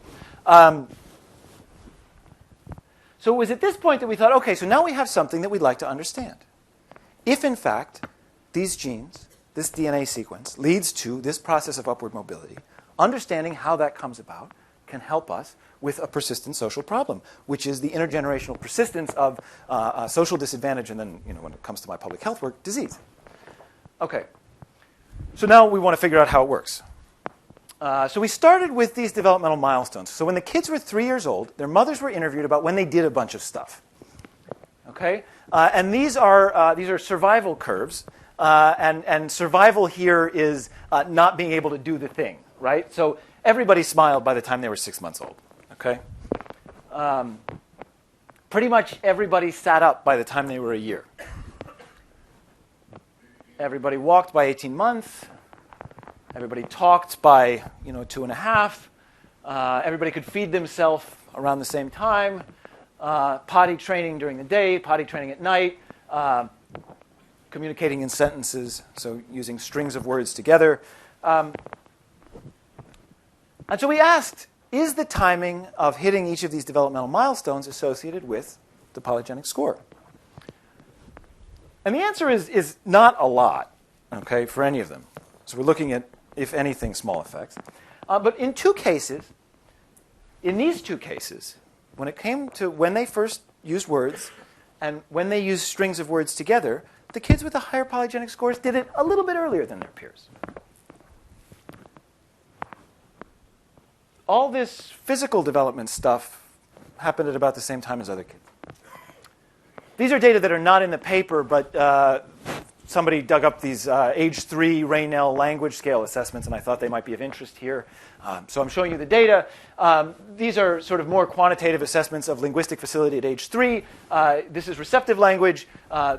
So it was at this point that we thought, okay, so now we have something that we'd like to understand. If, in fact, these genes, this DNA sequence, leads to this process of upward mobility, understanding how that comes about can help us with a persistent social problem, which is the intergenerational persistence of social disadvantage and then, when it comes to my public health work, disease. Okay, so now we want to figure out how it works. So we started with these developmental milestones. So when the kids were 3 years old, their mothers were interviewed about when they did a bunch of stuff. Okay, and these are survival curves, and survival here is not being able to do the thing, right? So everybody smiled by the time they were 6 months old. Okay, pretty much everybody sat up by the time they were a year. Everybody walked by 18 months. Everybody talked by 2.5. Everybody could feed themselves around the same time. Potty training during the day, potty training at night. Communicating in sentences, so using strings of words together. And so we asked, is the timing of hitting each of these developmental milestones associated with the polygenic score? And the answer is not a lot, okay, for any of them. So we're looking at, if anything, small effects. But in these two cases, when it came to when they first used words and when they used strings of words together, the kids with the higher polygenic scores did it a little bit earlier than their peers. All this physical development stuff happened at about the same time as other kids. These are data that are not in the paper, but somebody dug up these age 3 Raynell language scale assessments, and I thought they might be of interest here. So I'm showing you the data. These are sort of more quantitative assessments of linguistic facility at age 3. This is receptive language.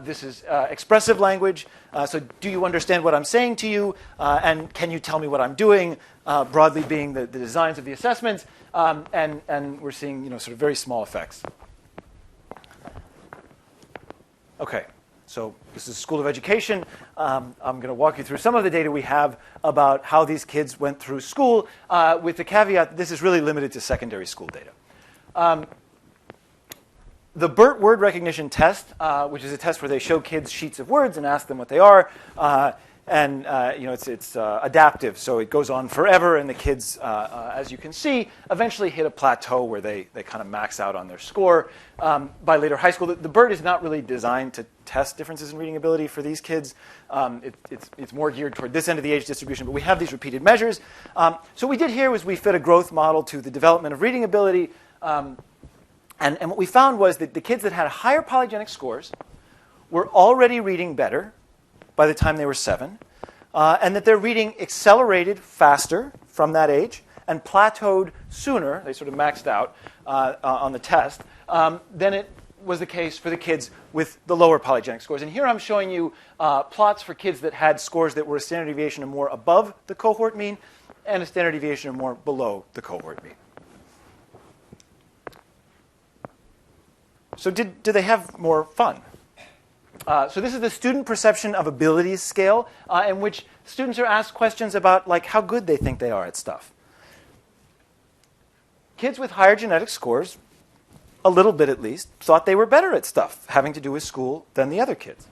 This is expressive language. So do you understand what I'm saying to you? And can you tell me what I'm doing? Broadly being the designs of the assessments. And we're seeing sort of very small effects. Okay. So this is School of Education. I'm going to walk you through some of the data we have about how these kids went through school, with the caveat that this is really limited to secondary school data. The BERT word recognition test, which is a test where they show kids sheets of words and ask them what they are, it's adaptive, so it goes on forever, and the kids, as you can see, eventually hit a plateau where they kind of max out on their score. By later high school, the BERT is not really designed to test differences in reading ability for these kids. It's more geared toward this end of the age distribution, but we have these repeated measures. So what we did here was we fit a growth model to the development of reading ability. And what we found was that the kids that had higher polygenic scores were already reading better by the time they were 7, and that their reading accelerated faster from that age and plateaued sooner, they sort of maxed out on the test, than it was the case for the kids with the lower polygenic scores. And here I'm showing you plots for kids that had scores that were a standard deviation or more above the cohort mean and a standard deviation or more below the cohort mean. So do they have more fun? So this is the student perception of abilities scale, in which students are asked questions about like how good they think they are at stuff. Kids with higher genetic scores, a little bit at least, thought they were better at stuff having to do with school than the other kids.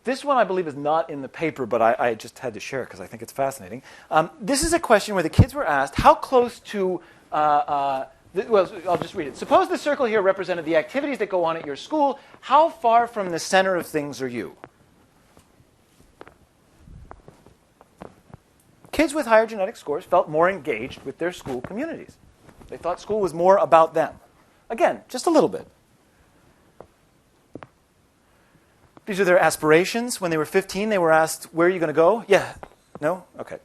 This one I believe is not in the paper, but I just had to share it because I think it's fascinating. This is a question where the kids were asked how close to well, I'll just read it. Suppose the circle here represented the activities that go on at your school. How far from the center of things are you? Kids with higher genetic scores felt more engaged with their school communities. They thought school was more about them. Again, just a little bit. These are their aspirations. When they were 15, they were asked, where are you going to go? Yeah. No? Okay.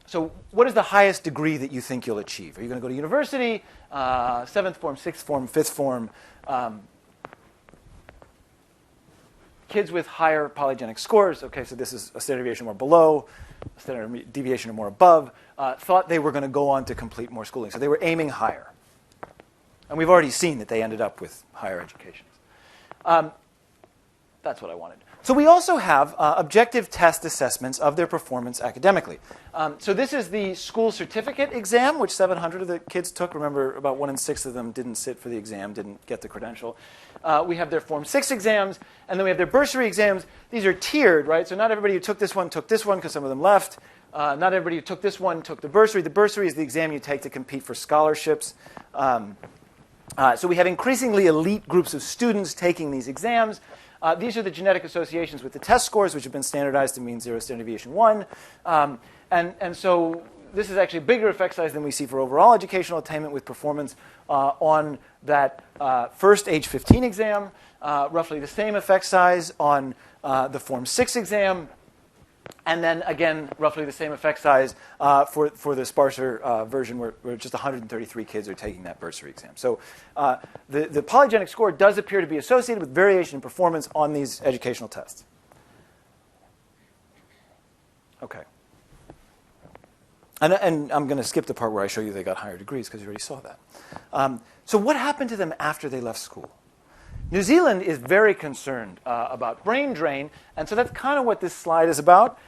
So what is the highest degree that you think you'll achieve? Are you going to go to university, 7th form, 6th form, 5th form? Kids with higher polygenic scores, okay, so this is a standard deviation or more below, a standard deviation or more above, thought they were going to go on to complete more schooling. So they were aiming higher. And we've already seen that they ended up with higher educations. That's what I wanted. So we also have objective test assessments of their performance academically. So this is the school certificate exam, which 700 of the kids took. Remember, about 1 in 6 of them didn't sit for the exam, didn't get the credential. We have their Form 6 exams, and then we have their bursary exams. These are tiered, right? So not everybody who took this one because some of them left. Not everybody who took this one took the bursary. The bursary is the exam you take to compete for scholarships. So we have increasingly elite groups of students taking these exams. These are the genetic associations with the test scores, which have been standardized to mean 0, standard deviation 1. And so this is actually a bigger effect size than we see for overall educational attainment with performance on that first age 15 exam, roughly the same effect size on the Form 6 exam, and then, again, roughly the same effect size for the sparser version where just 133 kids are taking that bursary exam. So the polygenic score does appear to be associated with variation in performance on these educational tests. Okay. And I'm going to skip the part where I show you they got higher degrees because you already saw that. So what happened to them after they left school? New Zealand is very concerned about brain drain, and so that's kind of what this slide is about.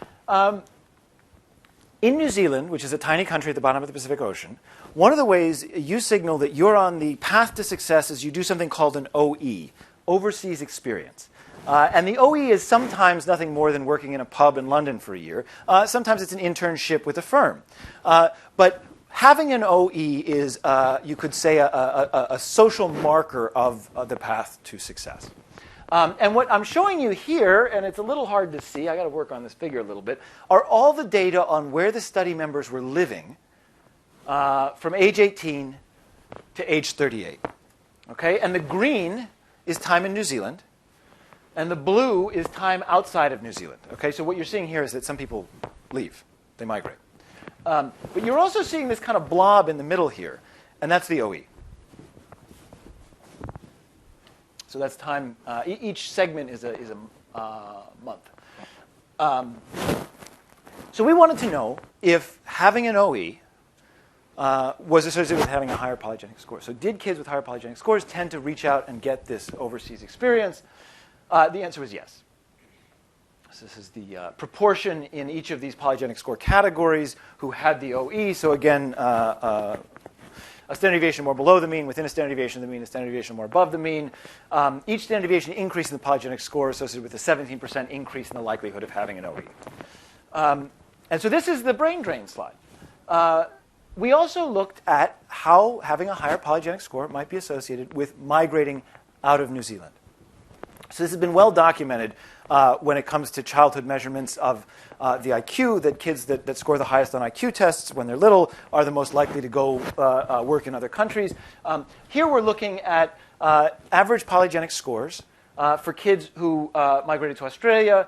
In New Zealand, which is a tiny country at the bottom of the Pacific Ocean, one of the ways you signal that you're on the path to success is you do something called an OE, overseas experience. And the OE is sometimes nothing more than working in a pub in London for a year. Sometimes it's an internship with a firm. But having an OE is, you could say, a social marker of the path to success. And what I'm showing you here, and it's a little hard to see, I got to work on this figure a little bit, are all the data on where the study members were living from age 18 to age 38. Okay? And the green is time in New Zealand, and the blue is time outside of New Zealand. Okay? So what you're seeing here is that some people leave. They migrate. But you're also seeing this kind of blob in the middle here, and that's the OE. So that's time. Each segment is a month. So we wanted to know if having an OE was associated with having a higher polygenic score. So did kids with higher polygenic scores tend to reach out and get this overseas experience? The answer was yes. So this is the proportion in each of these polygenic score categories who had the OE. So again, a standard deviation more below the mean, within a standard deviation of the mean, a standard deviation more above the mean. Each standard deviation increase in the polygenic score associated with a 17% increase in the likelihood of having an OE. And so this is the brain drain slide. We also looked at how having a higher polygenic score might be associated with migrating out of New Zealand. So this has been well documented when it comes to childhood measurements of the IQ, that kids that score the highest on IQ tests when they're little are the most likely to go work in other countries. Here we're looking at average polygenic scores for kids who migrated to Australia,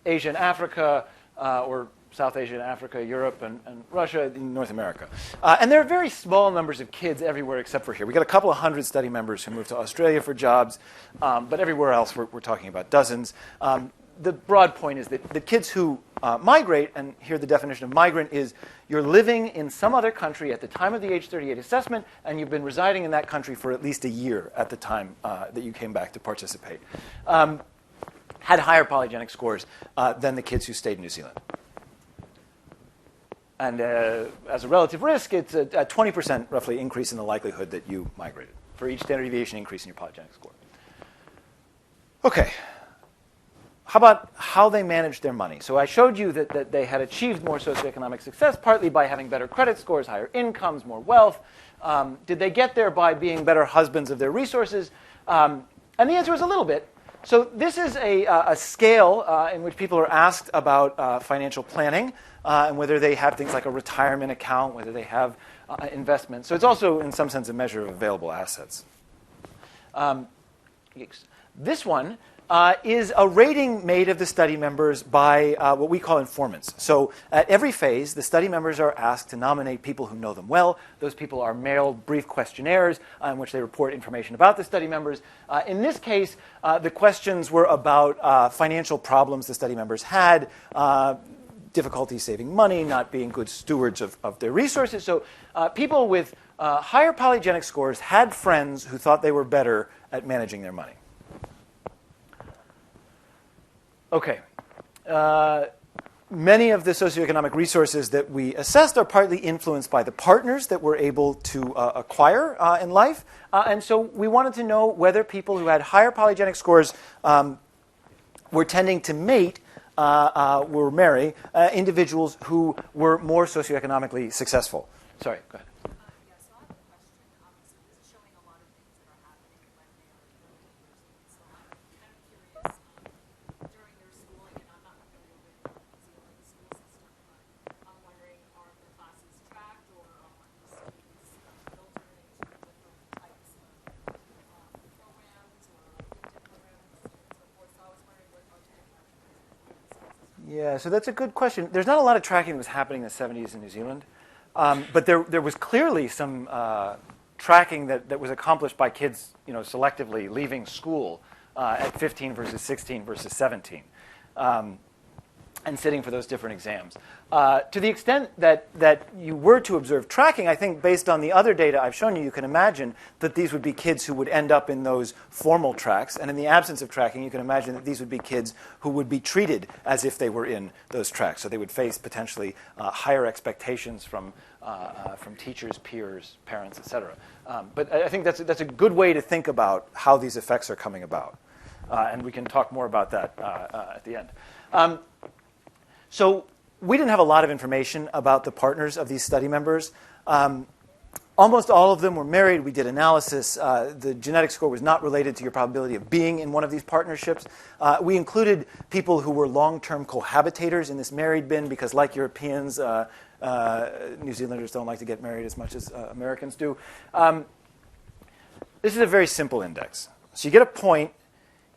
Asia and Africa, or South Asia and Africa, Europe, and Russia, in North America. And there are very small numbers of kids everywhere except for here. We got a couple of hundred study members who moved to Australia for jobs, but everywhere else we're talking about dozens. The broad point is that the kids who migrate, and here the definition of migrant is you're living in some other country at the time of the age 38 assessment, and you've been residing in that country for at least a year at the time that you came back to participate, had higher polygenic scores than the kids who stayed in New Zealand. And as a relative risk, it's a 20% roughly increase in the likelihood that you migrated for each standard deviation increase in your polygenic score. Okay. How about how they managed their money? So I showed you that they had achieved more socioeconomic success, partly by having better credit scores, higher incomes, more wealth. Did they get there by being better husbands of their resources? And the answer is a little bit. So this is a scale in which people are asked about financial planning and whether they have things like a retirement account, whether they have investments. So it's also, in some sense, a measure of available assets. This one is a rating made of the study members by what we call informants. So at every phase, the study members are asked to nominate people who know them well. Those people are mailed brief questionnaires in which they report information about the study members. In this case, the questions were about financial problems the study members had, difficulty saving money, not being good stewards of their resources. So people with higher polygenic scores had friends who thought they were better at managing their money. Okay. Many of the socioeconomic resources that we assessed are partly influenced by the partners that we're able to acquire in life. And so we wanted to know whether people who had higher polygenic scores were tending to mate, were marry, individuals who were more socioeconomically successful. Sorry, go ahead. Yeah, so I have a question. So this is showing a lot of things that are happening when they are early years. So I'm kind of curious, during their schooling, and I'm not familiar with the New Zealand school system, but I'm wondering, are the classes tracked, or are the students filtered into different types of programs, or gifted programs, and so forth? So I was wondering what alternative options. Yeah, so that's a good question. There's not a lot of tracking that was happening in the 70s in New Zealand. But there was clearly some tracking that was accomplished by kids, selectively leaving school at 15 versus 16 versus 17, and sitting for those different exams. To the extent that you were to observe tracking, I think based on the other data I've shown you, you can imagine that these would be kids who would end up in those formal tracks. And in the absence of tracking, you can imagine that these would be kids who would be treated as if they were in those tracks. So they would face potentially higher expectations from teachers, peers, parents, etc. But I think that's a good way to think about how these effects are coming about. And we can talk more about that at the end. So we didn't have a lot of information about the partners of these study members. Almost all of them were married. We did analysis. The genetic score was not related to your probability of being in one of these partnerships. We included people who were long-term cohabitators in this married bin because, like Europeans, New Zealanders don't like to get married as much as Americans do. This is a very simple index. So you get a point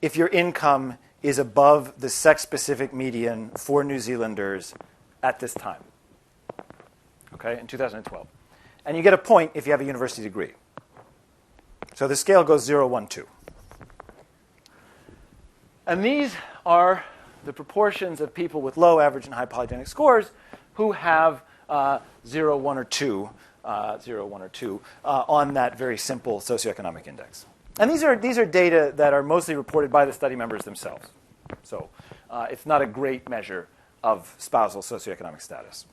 if your income is above the sex-specific median for New Zealanders at this time, okay, in 2012. And you get a point if you have a university degree. So the scale goes 0, 1, 2. And these are the proportions of people with low, average, and high polygenic scores who have 0, 1, or 2, 0, 1, or 2 on that very simple socioeconomic index. And these are data that are mostly reported by the study members themselves. So it's not a great measure of spousal socioeconomic status.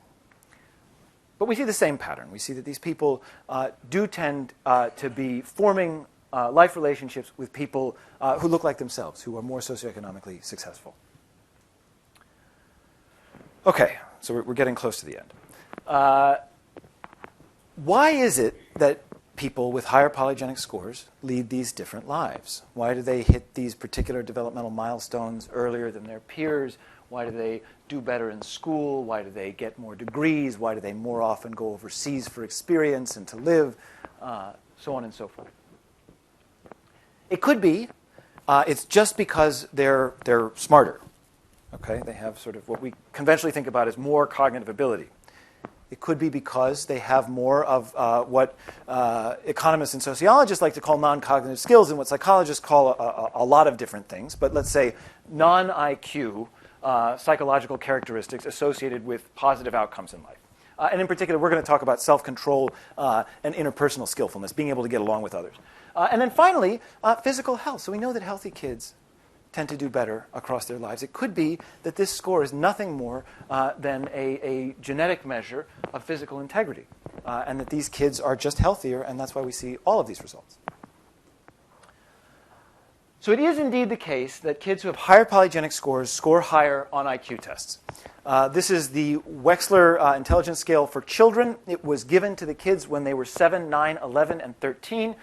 But we see the same pattern. We see that these people do tend to be forming life relationships with people who look like themselves, who are more socioeconomically successful. Okay, so we're getting close to the end. Why is it that people with higher polygenic scores lead these different lives? Why do they hit these particular developmental milestones earlier than their peers? Why do they do better in school? Why do they get more degrees? Why do they more often go overseas for experience and to live? So on and so forth. It could be it's just because they're smarter. Okay, they have sort of what we conventionally think about as more cognitive ability. It could be because they have more of what economists and sociologists like to call non-cognitive skills and what psychologists call a lot of different things. But let's say non-IQ psychological characteristics associated with positive outcomes in life. And in particular, we're going to talk about self-control and interpersonal skillfulness, being able to get along with others. And then finally, physical health. So we know that healthy kids tend to do better across their lives. It could be that this score is nothing more than a genetic measure of physical integrity, and that these kids are just healthier, and that's why we see all of these results. So it is indeed the case that kids who have higher polygenic scores score higher on IQ tests. This is the Wechsler intelligence scale for children. It was given to the kids when they were 7, 9, 11, and 13.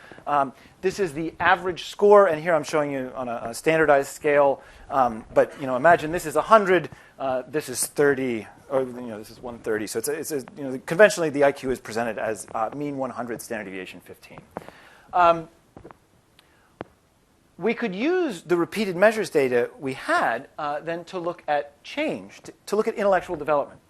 This is the average score, and here I'm showing you on a standardized scale. But imagine this is 100, this is 30, or this is 130. So it's conventionally the IQ is presented as mean 100, standard deviation 15. We could use the repeated measures data we had then to look at change, to look at intellectual development.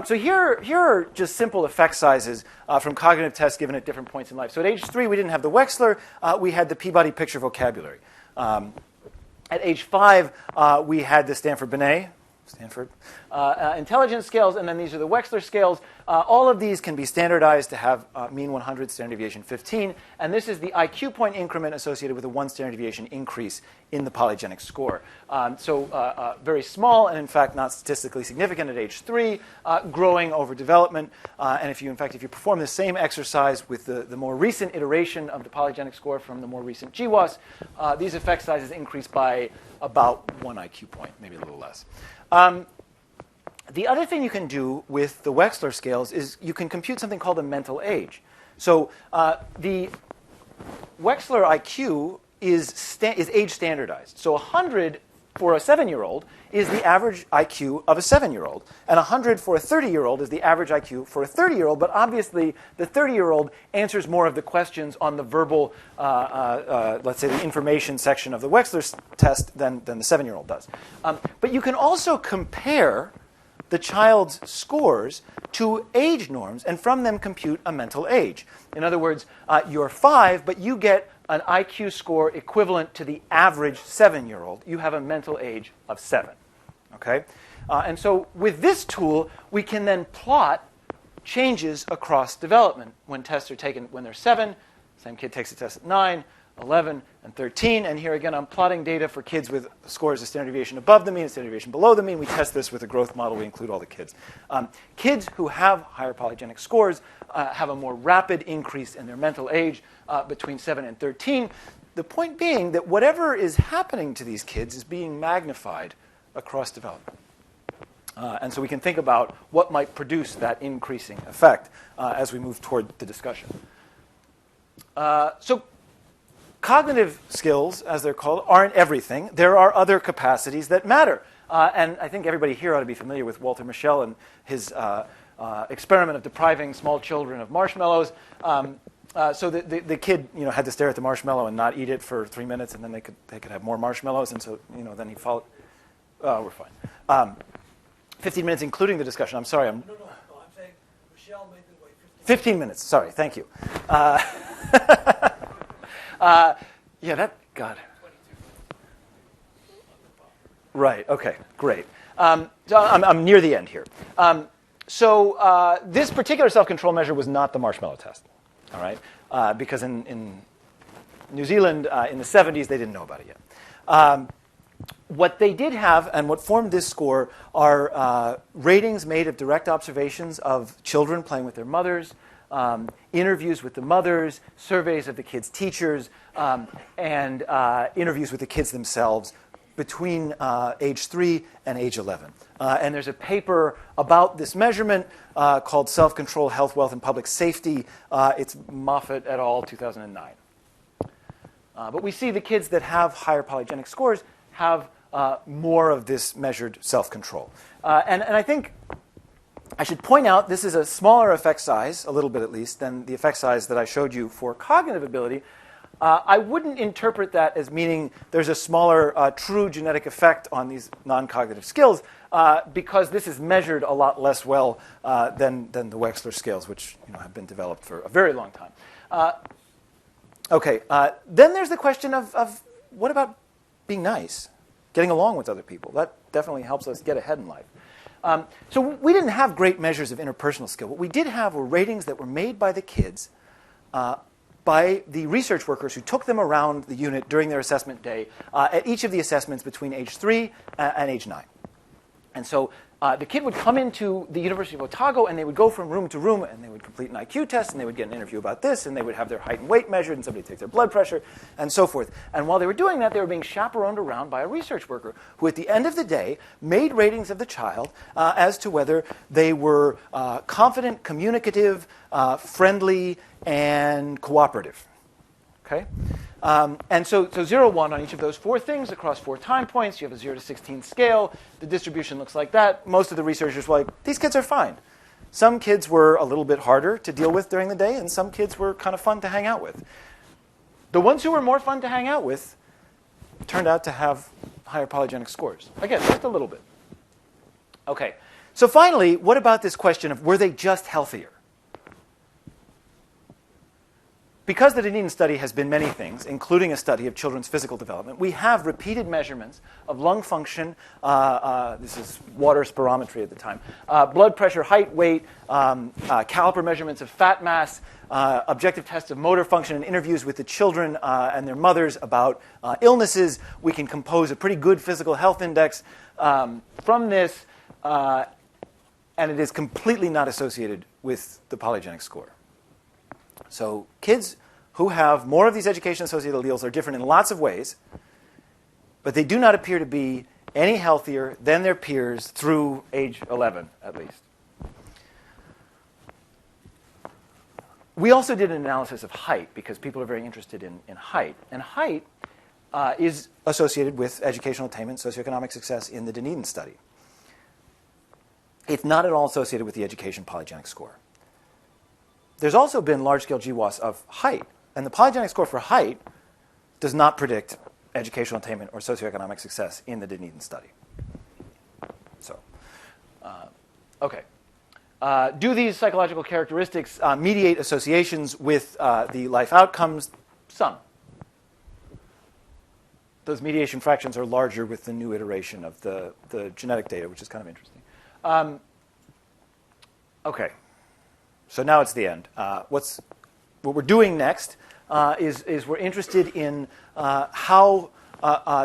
So here are just simple effect sizes from cognitive tests given at different points in life. So at age 3, we didn't have the Wechsler. We had the Peabody Picture Vocabulary. At age 5, we had the Stanford intelligence scales, and then these are the Wechsler scales. All of these can be standardized to have mean 100, standard deviation 15, and this is the IQ point increment associated with a 1 standard deviation increase in the polygenic score. So very small, and in fact not statistically significant at age 3, growing over development. And if you perform the same exercise with the more recent iteration of the polygenic score from the more recent GWAS, these effect sizes increase by about 1 IQ point, maybe a little less. The other thing you can do with the Wechsler scales is you can compute something called a mental age. So the Wechsler IQ is age standardized. So 100 for a 7-year-old is the average IQ of a 7-year-old. And 100 for a 30-year-old is the average IQ for a 30-year-old. But obviously, the 30-year-old answers more of the questions on the verbal, let's say, the information section of the Wechsler test than the 7-year-old does. But you can also compare the child's scores to age norms and from them compute a mental age. In other words, you're 5, but you get an IQ score equivalent to the average 7-year-old. You have a mental age of 7. Okay? And so with this tool, we can then plot changes across development when tests are taken when they're 7. Same kid takes a test at 9, 11, and 13. And here again, I'm plotting data for kids with scores of standard deviation above the mean and standard deviation below the mean. We test this with a growth model. We include all the kids. Kids who have higher polygenic scores have a more rapid increase in their mental age between 7 and 13. The point being that whatever is happening to these kids is being magnified across development. And so we can think about what might produce that increasing effect as we move toward the discussion. So cognitive skills, as they're called, aren't everything. There are other capacities that matter. And I think everybody here ought to be familiar with Walter Mischel and his experiment of depriving small children of marshmallows. So the kid, had to stare at the marshmallow and not eat it for 3 minutes, and then they could have more marshmallows. And so, then he followed. Oh, we're fine. 15 minutes, including the discussion. I'm sorry. No, I'm saying Michelle made them wait 15 minutes. Sorry. Thank you. Yeah, that got it. Right. Okay. Great. So I'm near the end here. So this particular self-control measure was not the marshmallow test, all right? Because in New Zealand in the 70s, they didn't know about it yet. What they did have, and what formed this score, are ratings made of direct observations of children playing with their mothers, interviews with the mothers, surveys of the kids' teachers, and interviews with the kids themselves between age 3 and age 11. And there's a paper about this measurement called Self-Control, Health, Wealth, and Public Safety. It's Moffat et al., 2009. But we see the kids that have higher polygenic scores have more of this measured self-control. And I think I should point out this is a smaller effect size, a little bit at least, than the effect size that I showed you for cognitive ability. I wouldn't interpret that as meaning there's a smaller true genetic effect on these non-cognitive skills because this is measured a lot less well than the Wechsler scales, which have been developed for a very long time. Then there's the question of what about being nice, getting along with other people? That definitely helps us get ahead in life. So we didn't have great measures of interpersonal skill. What we did have were ratings that were made by the kids by the research workers who took them around the unit during their assessment day at each of the assessments between age 3 and age 9. And so the kid would come into the University of Otago, and they would go from room to room, and they would complete an IQ test, and they would get an interview about this, and they would have their height and weight measured, and somebody would take their blood pressure, and so forth. And while they were doing that, they were being chaperoned around by a research worker who, at the end of the day, made ratings of the child as to whether they were confident, communicative, friendly, and cooperative. Okay? And so 0, 1 on each of those 4 things across 4 time points. You have a 0 to 16 scale. The distribution looks like that. Most of the researchers were like, these kids are fine. Some kids were a little bit harder to deal with during the day, and some kids were kind of fun to hang out with. The ones who were more fun to hang out with turned out to have higher polygenic scores. Again, just a little bit. Okay. So finally, what about this question of were they just healthier? Because the Dunedin study has been many things, including a study of children's physical development, we have repeated measurements of lung function. This is water spirometry at the time. Blood pressure, height, weight, caliper measurements of fat mass, objective tests of motor function, and interviews with the children and their mothers about illnesses. We can compose a pretty good physical health index from this, and it is completely not associated with the polygenic score. So kids who have more of these education-associated alleles are different in lots of ways, but they do not appear to be any healthier than their peers through age 11, at least. We also did an analysis of height, because people are very interested in height. And height is associated with educational attainment, socioeconomic success in the Dunedin study. It's not at all associated with the education polygenic score. There's also been large-scale GWAS of height, and the polygenic score for height does not predict educational attainment or socioeconomic success in the Dunedin study. So, okay. Do these psychological characteristics mediate associations with the life outcomes? Some. Those mediation fractions are larger with the new iteration of the genetic data, which is kind of interesting. Okay. So now it's the end. What we're doing next is we're interested in how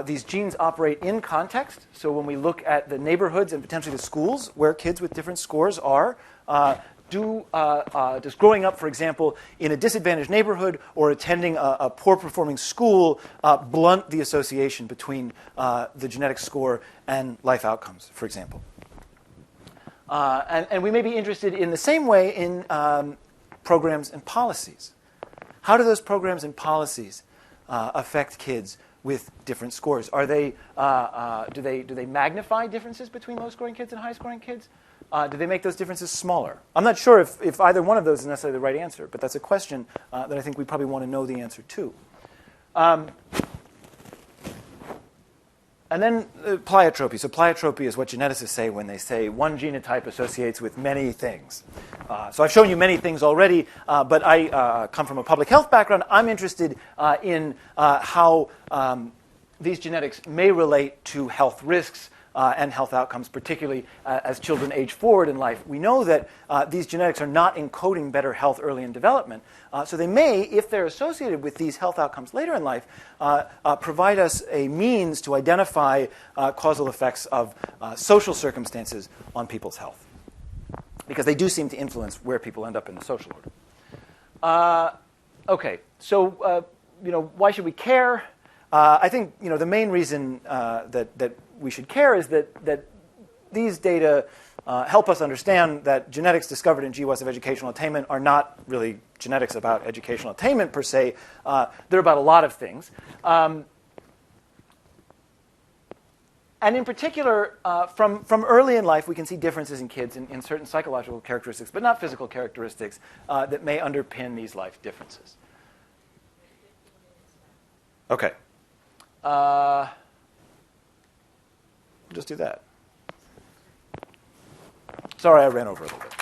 these genes operate in context. So when we look at the neighborhoods and potentially the schools where kids with different scores are, does growing up, for example, in a disadvantaged neighborhood or attending a poor-performing school blunt the association between the genetic score and life outcomes, for example? And we may be interested in the same way in programs and policies. How do those programs and policies affect kids with different scores? Are they do they magnify differences between low-scoring kids and high-scoring kids? Do they make those differences smaller? I'm not sure if either one of those is necessarily the right answer, but that's a question that I think we probably want to know the answer to. And then pleiotropy. So pleiotropy is what geneticists say when they say one genotype associates with many things. So I've shown you many things already, but I come from a public health background. I'm interested in how these genetics may relate to health risks and health outcomes, particularly as children age forward in life. We know that these genetics are not encoding better health early in development. So they may, if they're associated with these health outcomes later in life, provide us a means to identify causal effects of social circumstances on people's health, because they do seem to influence where people end up in the social order. Okay, so why should we care? I think the main reason that we should care is that these data help us understand that genetics discovered in GWAS of educational attainment are not really genetics about educational attainment per se. They're about a lot of things. And in particular, from early in life, we can see differences in kids in certain psychological characteristics, but not physical characteristics, that may underpin these life differences. Okay. We'll just do that. Sorry, I ran over a little bit.